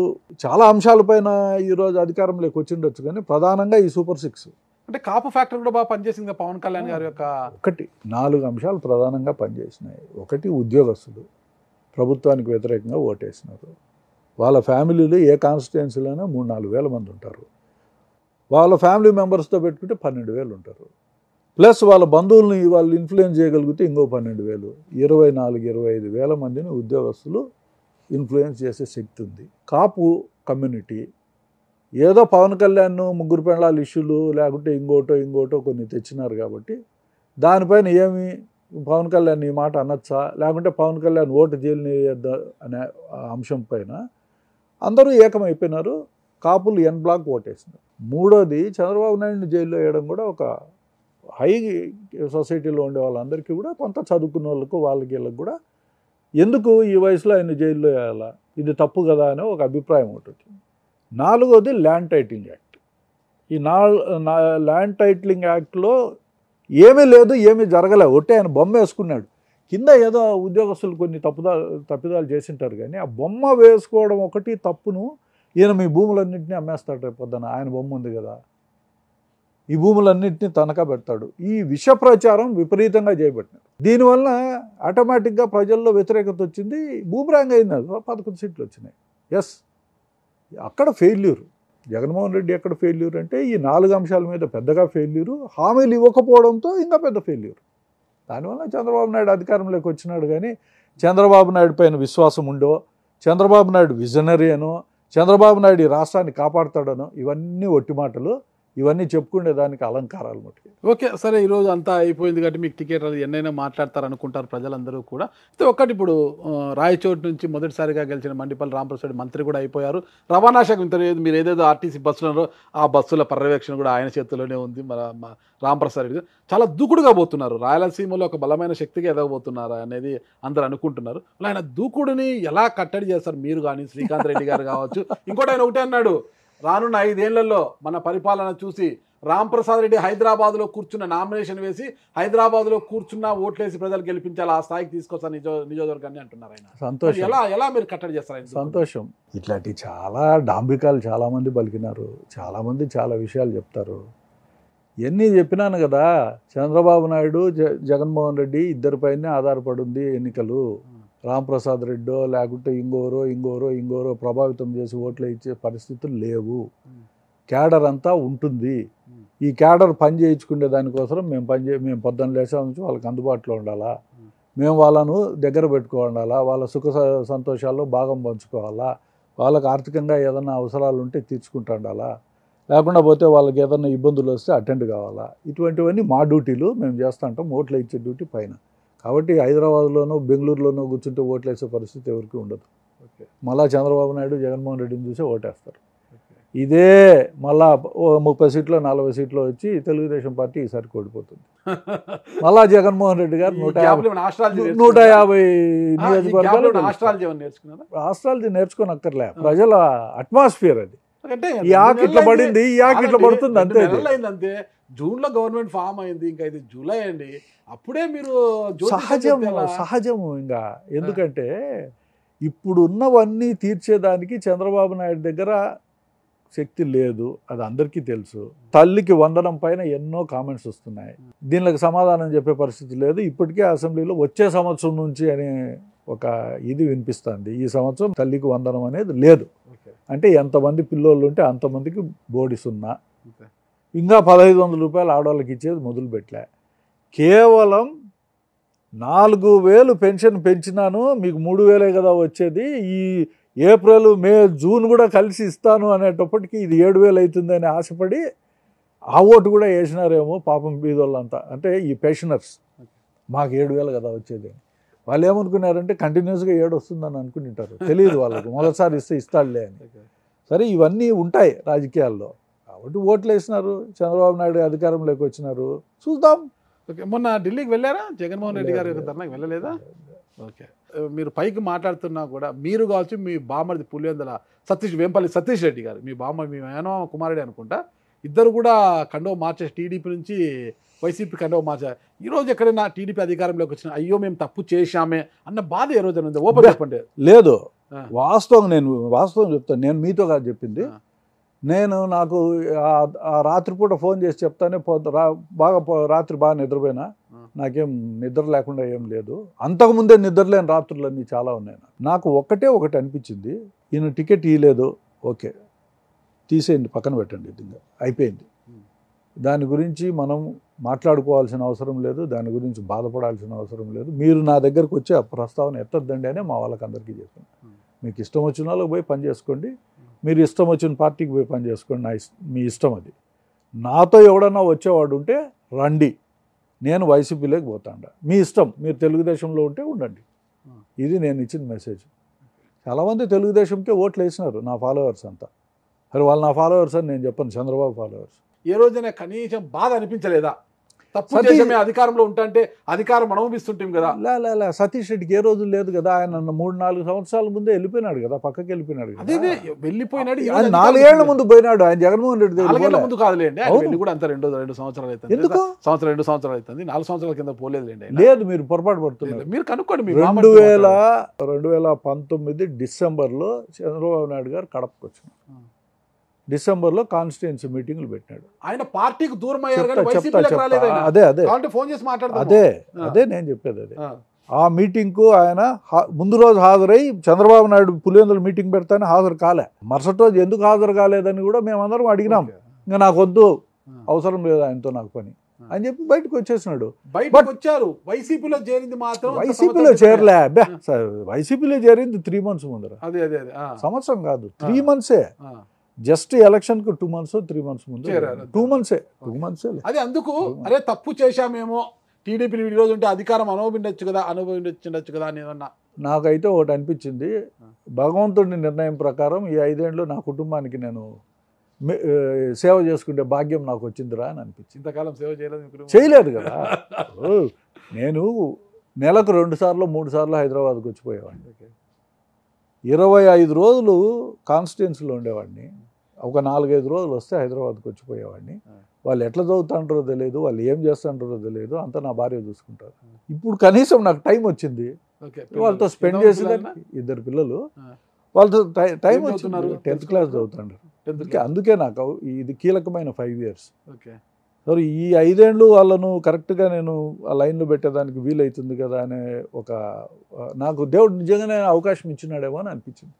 చాలా అంశాలపైన ఈరోజు అధికారంలోకి వచ్చిండొచ్చు, కానీ ప్రధానంగా ఈ సూపర్ 6 అంటే కాపు ఫ్యాక్టర్ కూడా బాగా పనిచేసింది పవన్ కళ్యాణ్ గారి యొక్క. 4 అంశాలు ప్రధానంగా పనిచేసినాయి. ఒకటి, ఉద్యోగస్తులు ప్రభుత్వానికి వ్యతిరేకంగా ఓటేసినారు. వాళ్ళ ఫ్యామిలీలు ఏ కాన్స్టిట్యుయెన్సీలోనే 3-4 వేల మంది ఉంటారు. వాళ్ళ ఫ్యామిలీ మెంబర్స్తో పెట్టుకుంటే 12,000 ఉంటారు. ప్లస్ వాళ్ళ బంధువుల్ని వాళ్ళు ఇన్ఫ్లుయెన్స్ చేయగలిగితే ఇంకో 12,000, 24-25 వేల మందిని ఉద్యోగస్తులు ఇన్ఫ్లుయెన్స్ చేసే శక్తి ఉంది. కాపు కమ్యూనిటీ ఏదో పవన్ కళ్యాణ్ 3 పెండ్లాల ఇష్యూలు లేకుంటే ఇంకోటో కొన్ని తెచ్చినారు కాబట్టి దానిపైన ఏమి పవన్ కళ్యాణ్ ఈ మాట అనొచ్చా, లేకుంటే పవన్ కళ్యాణ్ ఓటు జైలుని అనే అంశం పైన అందరూ ఏకమైపోయినారు. కాపులు ఎన్ బ్లాక్ ఓటేసినారు. మూడోది, చంద్రబాబు నాయుడిని జైల్లో వేయడం కూడా ఒక హై సొసైటీలో ఉండే వాళ్ళందరికీ కూడా, కొంత చదువుకున్న వాళ్ళకు వాళ్ళకి వీళ్ళకి కూడా ఎందుకు ఈ వయసులో ఆయన జైల్లో వేయాలా, ఇది తప్పు కదా అని ఒక అభిప్రాయం ఉంటుంది. 4వది ల్యాండ్ టైటిలింగ్ యాక్ట్. ఈ ల్యాండ్ టైటిలింగ్ యాక్ట్లో ఏమీ లేదు, ఏమీ జరగలే, ఒట్టే ఆయన బొమ్మ వేసుకున్నాడు. కింద ఏదో ఉద్యోగస్తులు కొన్ని తప్పిదాలు చేసింటారు, కానీ ఆ బొమ్మ వేసుకోవడం ఒకటి తప్పును. ఈయన మీ భూములన్నింటినీ అమ్మేస్తాడు రేపు పొద్దున, ఆయన బొమ్మ ఉంది కదా, ఈ భూములన్నింటినీ తనఖా పెడతాడు. ఈ విష ప్రచారం విపరీతంగా చేయబట్టినారు. దీనివల్ల ఆటోమేటిక్గా ప్రజల్లో వ్యతిరేకత వచ్చింది, బూమరాంగ్ అయింది. 11 సీట్లు వచ్చినాయి. ఎస్, అక్కడ ఫెయిల్యూర్. జగన్మోహన్ రెడ్డి ఎక్కడ ఫెయిల్యూర్ అంటే ఈ 4 అంశాల మీద పెద్దగా ఫెయిల్యూరు, హామీలు ఇవ్వకపోవడంతో ఇంకా పెద్ద ఫెయిల్యూర్. దానివల్ల చంద్రబాబు నాయుడు అధికారంలోకి వచ్చినాడు. కానీ చంద్రబాబు నాయుడు పైన విశ్వాసం ఉండో, చంద్రబాబు నాయుడు విజనరీ అనో, చంద్రబాబు నాయుడు ఈ రాష్ట్రాన్ని కాపాడుతాడనో ఇవన్నీ ఒట్టి మాటలు. ఇవన్నీ చెప్పుకునే దానికి అలంకారాలు మటుకు. ఓకే, సరే, ఈరోజు అంతా అయిపోయింది కాబట్టి మీకు టికెట్ అది ఎన్నైనా మాట్లాడతారనుకుంటారు ప్రజలందరూ కూడా. అయితే ఒక్కటి, ఇప్పుడు రాయచోటు నుంచి మొదటిసారిగా గెలిచిన మండిపల్లి రాంప్రసాద్ మంత్రి కూడా అయిపోయారు. రవాణా శాఖ మీరు ఏదేదో ఆర్టీసీ బస్సులలో ఆ బస్సుల పర్యవేక్షణ కూడా ఆయన చేతుల్లోనే ఉంది. రాంప్రసాద్ రెడ్డి చాలా దూకుడుగా పోతున్నారు, రాయలసీమలో ఒక బలమైన శక్తిగా ఎదగబోతున్నారు అనేది అందరూ అనుకుంటున్నారు. ఆయన దూకుడుని ఎలా కట్టడి చేస్తారు మీరు కానీ, శ్రీకాంత్ రెడ్డి గారు కావచ్చు. ఇంకోటి ఆయన ఒకటే అన్నాడు, రానున్న 5 ఏళ్లలో మన పరిపాలన చూసి రాంప్రసాద్ రెడ్డి హైదరాబాద్లో కూర్చున్న నామినేషన్ వేసి హైదరాబాద్లో కూర్చున్న ఓట్లేసి ప్రజలు గెలిపించాలి, ఆ స్థాయికి తీసుకొస్తారు నియోజకవర్గాన్ని అంటున్నారు ఆయన. సంతోషం. ఎలా మీరు కట్టడి చేస్తారు? సంతోషం. ఇట్లాంటి చాలా డాంబికాలు చాలామంది పలికినారు, చాలామంది చాలా విషయాలు చెప్తారు. ఎన్ని చెప్పినాను కదా, చంద్రబాబు నాయుడు జగన్మోహన్ రెడ్డి ఇద్దరిపైనే ఆధారపడింది ఎన్నికలు. రాంప్రసాద్ రెడ్డో లేకుంటే ఇంకోరో ప్రభావితం చేసి ఓట్లు ఇచ్చే పరిస్థితులు లేవు. క్యాడర్ అంతా ఉంటుంది. ఈ క్యాడర్ పని చేయించుకునే దానికోసం మేము పొద్దున్న లేసా నుంచి వాళ్ళకి అందుబాటులో ఉండాలా, మేము వాళ్ళను దగ్గర పెట్టుకోవాలా, వాళ్ళ సుఖ సంతోషాల్లో భాగం పంచుకోవాలా, వాళ్ళకి ఆర్థికంగా ఏదైనా అవసరాలు ఉంటే తీర్చుకుంటూ ఉండాలా, లేకుండా పోతే వాళ్ళకి ఏదైనా ఇబ్బందులు వస్తే అటెండ్ కావాలా. ఇటువంటివన్నీ మా డ్యూటీలు మేము చేస్తూ ఉంటాం, ఓట్లు ఇచ్చే డ్యూటీ పైన. కాబట్టి హైదరాబాద్లోనూ బెంగళూరులోనూ కూర్చుంటే ఓట్లు వేసే పరిస్థితి ఎవరికి ఉండదు. మళ్ళా చంద్రబాబు నాయుడు జగన్మోహన్ రెడ్డిని చూసి ఓటేస్తారు. ఇదే మళ్ళా 30 సీట్లు 40 సీట్లు వచ్చి తెలుగుదేశం పార్టీ ఈసారి ఓడిపోతుంది. మళ్ళా జగన్మోహన్ రెడ్డి గారు 150 నియోజకవర్గాలు. ఆస్ట్రాలజీ నేర్చుకోనక్కర్లే, ప్రజల అట్మాస్ఫియర్ అది. ఈ ఆకు ఇట్లా పడింది, ఈ ఆకు ఇట్లా పడుతుంది, అంతే. జూన్లో గవర్నమెంట్ ఫామ్ అయింది, ఇంకా ఇది జూలై అండి. అప్పుడే మీరు సహజము ఇంకా. ఎందుకంటే ఇప్పుడు ఉన్నవన్నీ తీర్చేదానికి చంద్రబాబు నాయుడు దగ్గర శక్తి లేదు, అది అందరికీ తెలుసు. తల్లికి వందనం పైన ఎన్నో కామెంట్స్ వస్తున్నాయి, దీనికి సమాధానం చెప్పే పరిస్థితి లేదు. ఇప్పటికే అసెంబ్లీలో వచ్చే సంవత్సరం నుంచి అనే ఒక ఇది వినిపిస్తుంది. ఈ సంవత్సరం తల్లికి వందనం అనేది లేదు. అంటే ఎంతమంది పిల్లోళ్ళు ఉంటే అంతమందికి బోడి సున్నా. ఇంకా 1500 రూపాయలు ఆడవాళ్ళకి ఇచ్చేది మొదలుపెట్టలే. కేవలం 4000 పెన్షన్ పెంచినాను, మీకు 3000 కదా వచ్చేది, ఈ ఏప్రిల్ మే జూన్ కూడా కలిసి ఇస్తాను అనేటప్పటికి ఇది 7000 అవుతుందని ఆశపడి ఆ ఓటు కూడా వేసినారేమో పాపం బీదోళ్ళంతా. అంటే ఈ పెన్షనర్స్, మాకు 7000 కదా వచ్చేది. వాళ్ళు ఏమనుకున్నారంటే కంటిన్యూస్గా 7 వస్తుందని అనుకుంటారు, తెలియదు వాళ్ళకు. మొదటిసారి ఇస్తాడులే అని. సరే, ఇవన్నీ ఉంటాయి రాజకీయాల్లో. కాబట్టి ఓట్లు వేసినారు, చంద్రబాబు నాయుడు అధికారంలోకి వచ్చినారు, చూద్దాం. ఓకే, మొన్న ఢిల్లీకి వెళ్ళారా జగన్మోహన్ రెడ్డి గారి ధర్నాకి? వెళ్ళలేదా? ఓకే, మీరు పైకి మాట్లాడుతున్నా కూడా మీరు కావచ్చు, మీ బామ్మది పులివెందుల వేంపల్లి సతీష్ రెడ్డి గారు, మీ మేనమామ కుమారుడే అనుకుంటా, ఇద్దరు కూడా కండవ మార్చేసి టీడీపీ నుంచి వైసీపీ కండవ మార్చారు. ఈరోజు ఎక్కడైనా టీడీపీ అధికారంలోకి వచ్చిన అయ్యో మేము తప్పు చేశామే అన్న బాధ ఏ రోజు ఉంది? ఓపెన్ చెప్పండి. లేదు, వాస్తవం చెప్తాను. నేను మీతో కాదు చెప్పింది. నాకు ఆ రాత్రిపూట ఫోన్ చేసి చెప్తానే రాత్రి బాగా నిద్రపోయినా, నాకేం నిద్ర లేకుండా ఏం లేదు. అంతకుముందే నిద్రలేని రాత్రులన్నీ చాలా ఉన్నాయి. నాకు ఒకటి అనిపించింది, ఈయన టికెట్ ఇవ్వలేదు, ఓకే తీసేయండి, పక్కన పెట్టండి, ఇది అయిపోయింది. దాని గురించి మనం మాట్లాడుకోవాల్సిన అవసరం లేదు, దాని గురించి బాధపడాల్సిన అవసరం లేదు. మీరు నా దగ్గరకు వచ్చి ఆ ప్రస్తావన ఎత్తద్దండి అని మా వాళ్ళకి అందరికీ చెప్పాను. మీకు ఇష్టం వచ్చిన వాళ్ళకి పోయి పని చేసుకోండి, మీరు ఇష్టం వచ్చిన పార్టీకి పోయి పని చేసుకోండి, మీ ఇష్టం అది. నాతో ఎవడన్నా వచ్చేవాడు ఉంటే రండి, నేను వైసీపీలోకి పోతాండా, మీ ఇష్టం. మీరు తెలుగుదేశంలో ఉంటే ఉండండి. ఇది నేను ఇచ్చిన మెసేజ్. చాలామంది తెలుగుదేశంకే ఓట్లు వేసినారు, నా ఫాలోవర్స్ అంతా. సరే, వాళ్ళు నా ఫాలోవర్స్ అని నేను చెప్పను, చంద్రబాబు ఫాలోవర్స్. ఏ రోజైనా కనీసం బాధ అనిపించలేదా? తప్పు చేసే మేము అధికారంలో ఉంటే అధికారం అనుభవిస్తుంటాం కదా. లే సతీష్ రెడ్డికి ఏ రోజు లేదు కదా, ఆయన 3-4 సంవత్సరాల ముందే వెళ్ళిపోయినాడు కదా, పక్కకి వెళ్ళిపోయినాడు కదా. అదే వెళ్ళిపోయినాడు. ఆయన 4 ఏళ్ల ముందు పోయినాడు, ఆయన జగన్మోహన్ రెడ్డి 4 ఏళ్ల ముందు కాదులేండి, ఆయన వెళ్ళి కూడా అంత 2 సంవత్సరాలు అవుతుంది. 2 సంవత్సరాలు అవుతుంది, 4 సంవత్సరాల కింద పోలేదులేండి. లేదు, మీరు పొరపాటు పడుతున్నారు. మీరు కనుక్కోండి. 2019 డిసెంబర్లో చంద్రబాబు నాయుడు గారు కడపకు వచ్చారు. డిసెంబర్లో కాన్స్టిట్యుయెన్సీ మీటింగ్లు పెట్టినాడు. ఆయన పార్టీకి దూరం అయ్యారు. అదే నేను చెప్పేది. అదే ఆ మీటింగ్కు ఆయన ముందు రోజు హాజరై చంద్రబాబు నాయుడు పులివెందుల మీటింగ్ పెడతానే హాజరు కాలే. మరుసటి రోజు ఎందుకు హాజరు కాలేదని కూడా మేమందరం అడిగినాం. ఇంకా నాకు వద్దు, అవసరం లేదు ఆయనతో నాకు పని అని చెప్పి బయటకు వచ్చేసినాడు. వచ్చారు. వైసీపీలో చేరింది మాత్రం వైసీపీలో చేరలే. వైసీపీలో చేరింది 3 months ముందర, సంవత్సరం కాదు, 3 months. జస్ట్ ఎలక్షన్ కు 2 months 3 months ముందు 2 months. అదే అందుకు అరే తప్పు చేశామేమో, టీడీపీ ఈ రోజు ఉంటే అధికారం అనుభవించచ్చు కదా అని ఏమన్నా. నాకైతే ఒకటి అనిపించింది, భగవంతుడి నిర్ణయం ప్రకారం ఈ 5 ఏళ్ళు నా కుటుంబానికి నేను సేవ చేసుకునే భాగ్యం నాకు వచ్చిందిరా అని అనిపించింది. ఇంతకాలం సేవ చేయలేదు కదా. నేను నెలకు 2 సార్లు 3 సార్లు హైదరాబాద్కి వచ్చిపోయేవాడిని. 25 రోజులు కాన్స్టిట్యుయెన్సీలో ఉండేవాడిని. ఒక 4-5 రోజులు వస్తే హైదరాబాద్కి వచ్చిపోయేవాడిని. వాళ్ళు ఎట్లా చదువుతుంటారో తెలియదు, వాళ్ళు ఏం చేస్తుంటారో తెలియదు, అంతా నా భార్య చూసుకుంటారు. ఇప్పుడు కనీసం నాకు టైం వచ్చింది వాళ్ళతో స్పెండ్ చేసేదానికి. 2 పిల్లలు, వాళ్ళతో టైం వచ్చింది. 10th class చదువుతుంటారు. అందుకే నాకు ఇది కీలకమైన 5 years. సో ఈ 5 ఏళ్ళు వాళ్ళను కరెక్ట్గా నేను ఆ లైన్లో పెట్టేదానికి వీలవుతుంది కదా అనే ఒక నాకు దేవుడు నిజంగానే అవకాశం ఇచ్చినాడేమో అని అనిపించింది.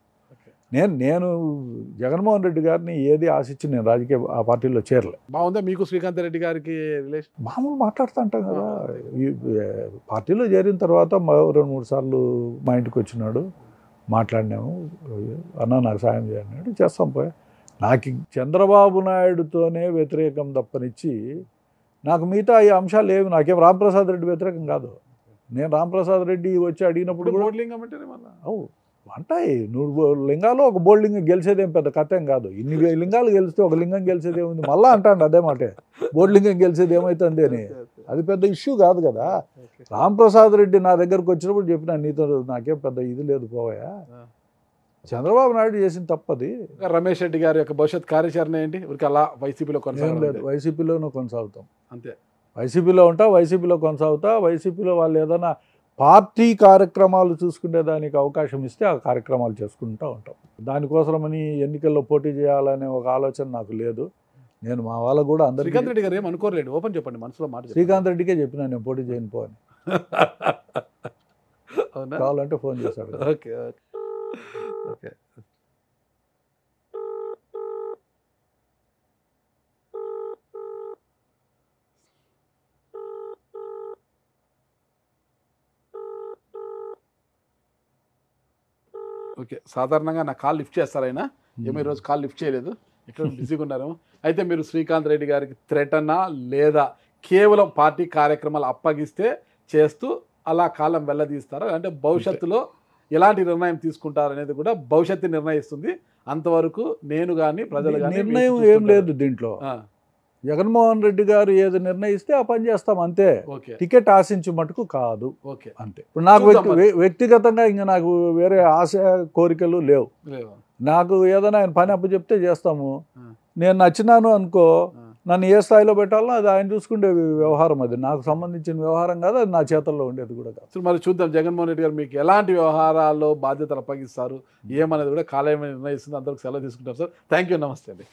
నేను జగన్మోహన్ రెడ్డి గారిని ఏది ఆశించి నేను రాజకీయ ఆ పార్టీలో చేరలే. బాగుందా మీకు శ్రీకాంత్ రెడ్డి గారికి రిలేషన్? మామూలు మాట్లాడుతూ ఉంటాం కదా. ఈ పార్టీలో చేరిన తర్వాత 2-3 సార్లు మా ఇంటికి వచ్చినాడు, మాట్లాడినాము. అన్న నాకు సాయం చేయన్నాడు, చేస్తాం పోయా. నాకు చంద్రబాబు నాయుడుతోనే వ్యతిరేకం తప్పనిచ్చి నాకు మిగతా ఈ అంశాలు ఏమి, నాకేం రాంప్రసాద్ రెడ్డి వ్యతిరేకం కాదు. నేను రాంప్రసాద్ రెడ్డి వచ్చి అడిగినప్పుడు కూడా అంటాయి 100 లింగాలు ఒక బోర్డు లింగం గెలిచేదేం పెద్ద కథ ఏం కాదు. ఇన్ని లింగాలు గెలిస్తే ఒక లింగం గెలిచేదేముంది, మళ్ళీ అంటాడు అదే మాటే, బోర్డు లింగం గెలిచేది ఏమవుతుంది అని. అది పెద్ద ఇష్యూ కాదు కదా. రాంప్రసాద్ రెడ్డి నా దగ్గరకు వచ్చినప్పుడు చెప్పినా, నీతో నాకేం పెద్ద ఇది లేదు పోయా, చంద్రబాబు నాయుడు చేసిన తప్పది. రమేష్ రెడ్డి గారి యొక్క భవిష్యత్ కార్యాచరణ ఏంటి? అలా వైసీపీలో కొనసాగలేదు, వైసీపీలోనూ కొనసాగుతాం అంతే. వైసీపీలో ఉంటా, వైసీపీలో కొనసాగుతా. వైసీపీలో వాళ్ళు ఏదైనా పార్టీ కార్యక్రమాలు చూసుకునేదానికి అవకాశం ఇస్తే ఆ కార్యక్రమాలు చేసుకుంటూ ఉంటాం. దానికోసమని ఎన్నికల్లో పోటీ చేయాలనే ఒక ఆలోచన నాకు లేదు. నేను మా వాళ్ళకు కూడా అందరికీ, శ్రీకాంత్ రెడ్డి గారు ఏం అనుకోలేదు, ఓపెన్ చెప్పండి, మనసులో మాట. శ్రీకాంత్ రెడ్డికే చెప్పినా నేను పోటీ చేయను పో అని. కావాలంటే ఫోన్ చేశాడు. Okay okay. ఓకే, సాధారణంగా నా కాల్ లిఫ్ట్ చేస్తారు ఆయన, ఏమో ఈరోజు కాల్ లిఫ్ట్ చేయలేదు, ఇక్కడ బిజీగా ఉన్నారేమో. అయితే మీరు శ్రీకాంత్ రెడ్డి గారికి థ్రెటనా లేదా కేవలం పార్టీ కార్యక్రమాలు అప్పగిస్తే చేస్తూ అలా కాలం వెళ్ళదీస్తారా, అంటే భవిష్యత్తులో ఎలాంటి నిర్ణయం తీసుకుంటారు అనేది కూడా భవిష్యత్తు నిర్ణయిస్తుంది. అంతవరకు నేను కానీ ప్రజలు కానీ నిర్ణయం ఏం లేదు దీంట్లో. జగన్మోహన్ రెడ్డి గారు ఏది నిర్ణయిస్తే ఆ పని చేస్తాం అంతే. టికెట్ ఆశించి మటుకు కాదు అంతే. ఇప్పుడు నాకు వ్యక్తిగతంగా ఇంకా నాకు వేరే ఆశ కోరికలు లేవు. నాకు ఏదైనా ఆయన పని అప్పచెప్తే చేస్తాము. నేను నచ్చినాను అనుకో, నన్ను ఏ స్థాయిలో పెట్టాలో అది ఆయన చూసుకునే వ్యవహారం, అది నాకు సంబంధించిన వ్యవహారం కాదు, అది నా చేతుల్లో ఉండేది కూడా కాదు. మరి చూద్దాం జగన్మోహన్ రెడ్డి గారు మీకు ఎలాంటి వ్యవహారాల్లో బాధ్యతలు అప్పగిస్తారు ఏమనేది కూడా కాలేయం నిర్ణయిస్తుంది. అందరికి సెలవు తీసుకుంటాం సార్. థ్యాంక్ యూ, నమస్తే అండి.